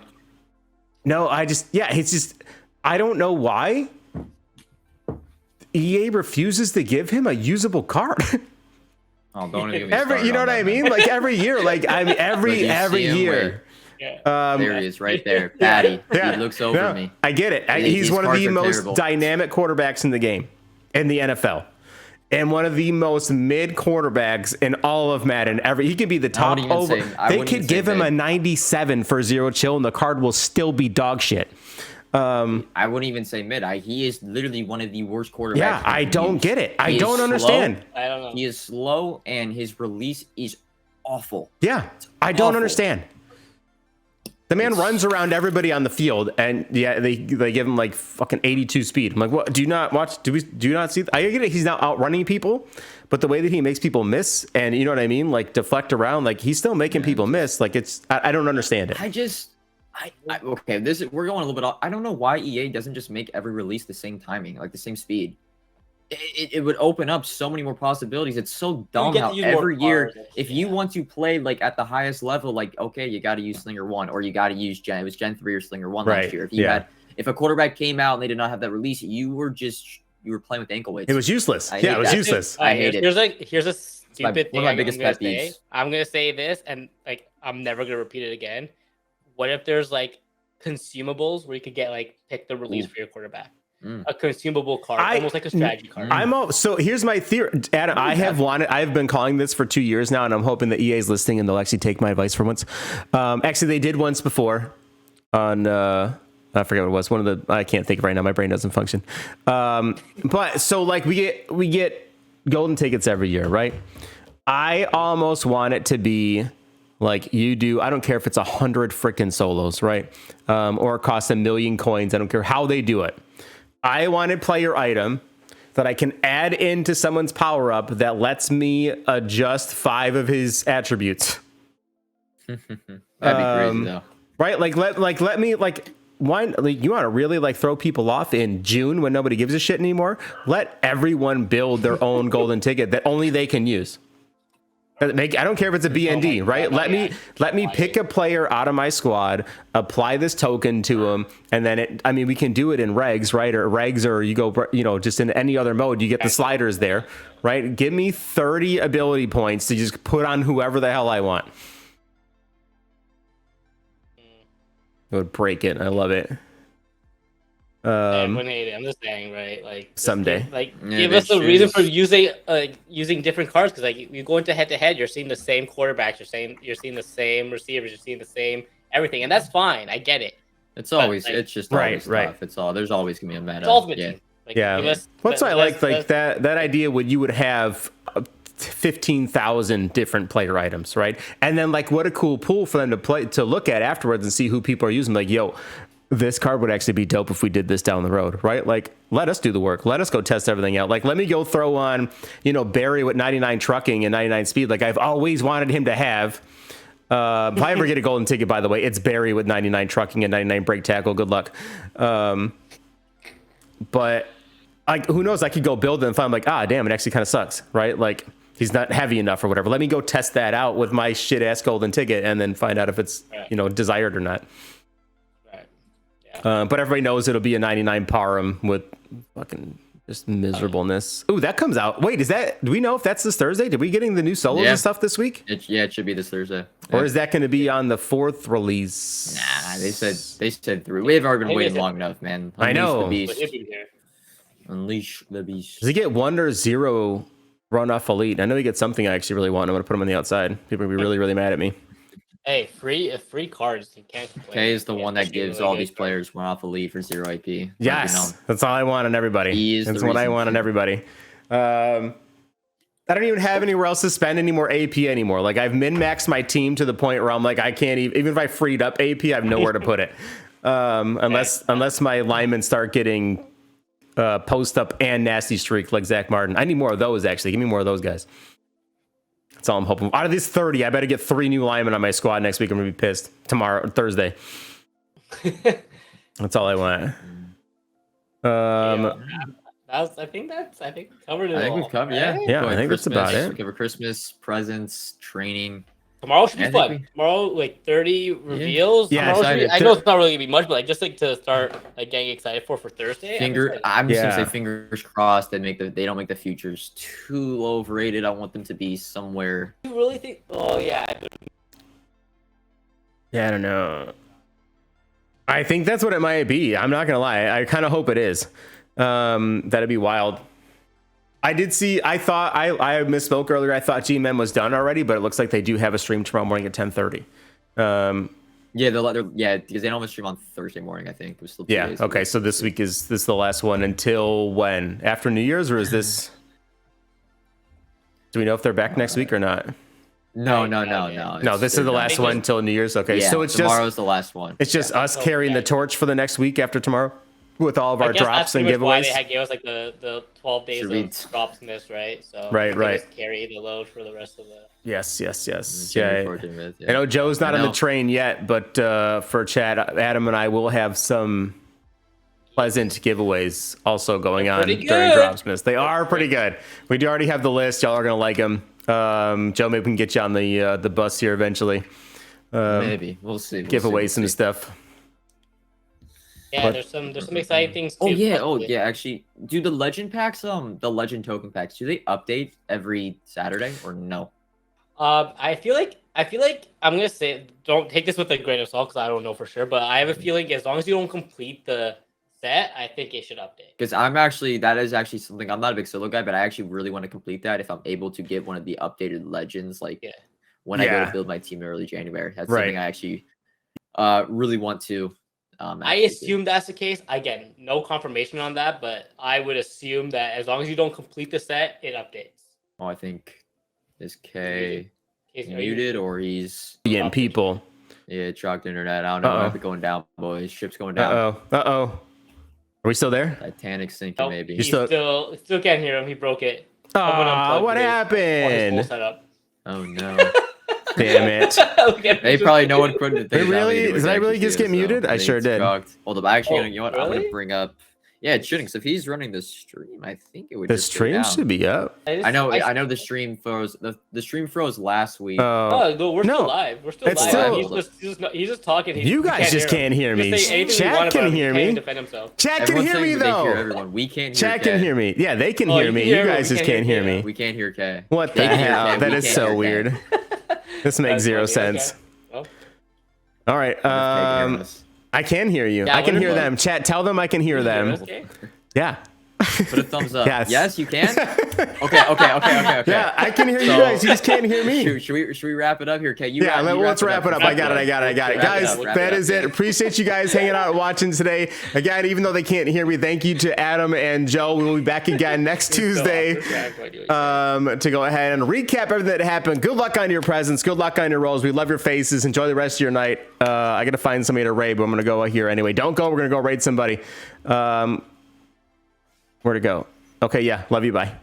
it's just I don't know why EA refuses to give him a usable card. Oh, don't even get me You know what I mean? Like every year, like I mean every year. Yeah. There he is, right there, Patty. He looks over me. I get it. His He's one of cards the are most terrible. dynamic quarterbacks in the game, in the NFL, and one of the most mid quarterbacks in all of Madden. He could be the top wouldn't even over. say- I They wouldn't could even say give him a mid. 97 for zero chill, and the card will still be dog shit. I wouldn't even say mid. He is literally one of the worst quarterbacks. Yeah, you I can don't use. get it. I He is don't slow. understand. I don't know. He is slow, and his release is awful. Yeah, I don't awful. understand. The man runs around everybody on the field, and yeah, they give him like fucking 82 speed. I'm like, what? Do you not watch? Do you not see? I get it. He's not outrunning people, but the way that he makes people miss, and you know what I mean, like deflect around, like he's still making people miss. Like I don't understand it. Okay, we're going a little bit off. I don't know why EA doesn't just make every release the same timing, like the same speed. It would open up so many more possibilities. It's so dumb get how to use more every year, cards, if you want to play like at the highest level, like okay, you got to use Slinger 1 or you got to use Gen 3 or Slinger 1 Right, last year. If a quarterback came out and they did not have that release, you were playing with ankle weights. It was useless. I Yeah, hate it was that. useless. I hate it. Here's a stupid one thing. of my biggest pet peeves. I'm gonna say this, and like I'm never gonna repeat it again. What if there's like consumables where you could get like pick the release for your quarterback? A consumable card, almost like a strategy card. So here's my theory, Adam. I've been calling this for 2 years now, and I'm hoping that EA is listening and they'll actually take my advice for once. Actually, they did once before on I forget what it was. One of the I can't think of right now. My brain doesn't function. But so like we get golden tickets every year, right? I almost want it to be like you do. I don't care if it's 100 freaking solos, right? Or it costs 1 million coins. I don't care how they do it. I want a player item that I can add into someone's power up that lets me adjust 5 of his attributes. That'd be crazy though. Right? Let me why like you want to really like throw people off in June when nobody gives a shit anymore? Let everyone build their own golden ticket that only they can use. I don't care if it's a BND, right? Let me pick a player out of my squad, apply this token to him, and then we can do it in regs, right? Or regs, or you go, just in any other mode, you get the sliders there, right? Give me 30 ability points to just put on whoever the hell I want. It would break it. I love it. I wouldn't hate it. I'm just saying, right? Like Someday. Give us a reason for using different cards, because like you go into head to head, you're seeing the same quarterbacks, you're seeing the same receivers, you're seeing the same everything, and that's fine. I get it. It's always like, it's just right, always right. tough. It's all there's always gonna be a meta. It's Ultimate Yeah. Team. Like, Yeah. What's I like that idea you would have 15,000 different player items, right? And then like what a cool pool for them to look at afterwards and see who people are using. Like, yo, this card would actually be dope if we did this down the road, right? Like, let us do the work. Let us go test everything out. Like, let me go throw on, Barry with 99 trucking and 99 speed. Like, I've always wanted him to have. If I ever get a golden ticket, by the way, it's Barry with 99 trucking and 99 break tackle. Good luck. But who knows? I could go build it and find like, damn, it actually kind of sucks, right? Like, he's not heavy enough or whatever. Let me go test that out with my shit ass golden ticket and then find out if it's, desired or not. But everybody knows it'll be a 99 parum with fucking just miserableness. Ooh, that comes out. Wait, do we know if that's this Thursday? Did we getting the new solos and stuff this week? It should be this Thursday. Or is that going to be on the 4th release? Nah, they said 3. We've already been waiting long enough, man. I know. Unleash the beast. Does he get 1 or 0 run off elite? I know he gets something I actually really want. I'm going to put him on the outside. People will be really, really mad at me. Hey, free cards. You can't complain. K is the Yeah, one that especially gives really all good these cards. players one off the lead for 0 IP. Yes, that's all I want on everybody. He is the That's what I reason want on to- everybody. I don't even have anywhere else to spend any more AP anymore. Like I've min-maxed my team to the point where I'm like, I can't even if I freed up AP, I have nowhere to put it. Unless my linemen start getting post up and nasty streak like Zach Martin. I need more of those actually. Give me more of those guys. That's all I'm hoping. Out of these 30, I better get 3 new linemen on my squad next week. I'm gonna be pissed tomorrow, Thursday. That's all I want. I think we covered it. I think we've covered. Yeah, Yeah, Go I ahead, think that's about Christmas, it. Give a Christmas presents, training. Tomorrow should be I think fun. Tomorrow, like 30 reveals. Yeah, Tomorrow should be, excited. I know it's not really gonna be much, but like just like to start like getting excited for Thursday. I'm just gonna Yeah. say fingers crossed they don't make the futures too overrated. I want them to be somewhere. You really think? Oh yeah. Yeah, I don't know. I think that's what it might be. I'm not gonna lie. I kind of hope it is. That'd be wild. I thought I misspoke earlier. I thought GMM was done already, but it looks like they do have a stream tomorrow morning at 10:30. Yeah, because they don't have a stream on Thursday morning. I think it was still 2 Yeah. days Okay. ago. So this week is this the last one until when? After New Year's, or is this? Do we know if they're back next week or not? No. No, this is the They're last done. one until New Year's. Okay. Yeah, So it's tomorrow's the last one. it's just us carrying the torch for the next week after tomorrow with all of I our guess drops that's and pretty much why giveaways. they gave us like the 12 days Should we- of drops miss, right? So Right, they right. just carry the load for the rest of the. Yes. January Yeah. 14th, I know Joe's not I on the know. train yet, but for chat, Adam and I will have some pleasant giveaways also going on pretty during good. Drops Miss. They are pretty good. We do already have the list. Y'all are gonna like them. Joe, maybe we can get you on the bus here eventually. Maybe we'll see. Give away some stuff. Yeah, But- there's some exciting things too. Oh yeah, possibly. Actually, do the legend packs, the legend token packs, do they update every Saturday or no? I feel like I'm gonna say don't take this with a grain of salt because I don't know for sure, but I have a feeling as long as you don't complete the set, I think it should update. Because that is actually something. I'm not a big solo guy, but I actually really want to complete that if I'm able to get one of the updated legends, like Yeah. when I go Yeah. to build my team in early January. That's Right. something I actually really want to. I actually do. assume that's the case. Again, no confirmation on that, but I would assume that as long as you don't complete the set, it updates. Oh, I think is K Are you- muted or he's Getting people. trucked internet. I don't know. Uh-oh. Might be going down, boys. Ship's going down. Uh-oh. Are we still there? Titanic sinking, Nope, maybe. he still can't hear him. He broke it. Someone Ah, unplugged what his- or his happened? full setup. Oh no. Damn it. Look at him They just- probably no one couldn't. They really- did I really just get muted? I sure did. Hold up, actually, you know what? I'm really? gonna bring up. Yeah, it shouldn't. 'Cause if he's running the stream, I think it would. The just go stream down. should be up. I know the stream froze. The stream froze last week. Oh, No, we're No, still live. We're still it's live. still- He's just talking. you guys just can't hear me. Just say anything you Chat want about can him, he hear can't me. defend himself. Chat can Everyone's hear saying me that they hear though. everyone. We can't hear Chat can K. hear me. Yeah, they can Oh, hear you me. can You hear me, guys we just can't can't hear hear you. me. We can't hear K. What the They can hear hell? K, That we is can't so hear K. weird. This makes That's zero funny, sense. okay. All right. If K can hear us. I can hear you. Yeah, I can what hear if- them. Chat, tell them I can hear Can you them. hear us, Kay? Yeah. Put a thumbs up. Yes. Yes, you can. Okay. Yeah, I can hear you So- guys. You just can't hear me. Should we wrap it up here, K? You Yeah, let's wrap it up. I got it. Wrap it Guys, up, that is it. Appreciate you guys hanging out and watching today. Again, even though they can't hear me, thank you to Adam and Joe. We will be back again next Tuesday to go ahead and recap everything that happened. Good luck on your presents. Good luck on your rolls. We love your faces. Enjoy the rest of your night. I got to find somebody to raid, but I'm going to go here anyway. Don't go. We're going to go raid somebody. Where to go? Okay, yeah. Love you. Bye.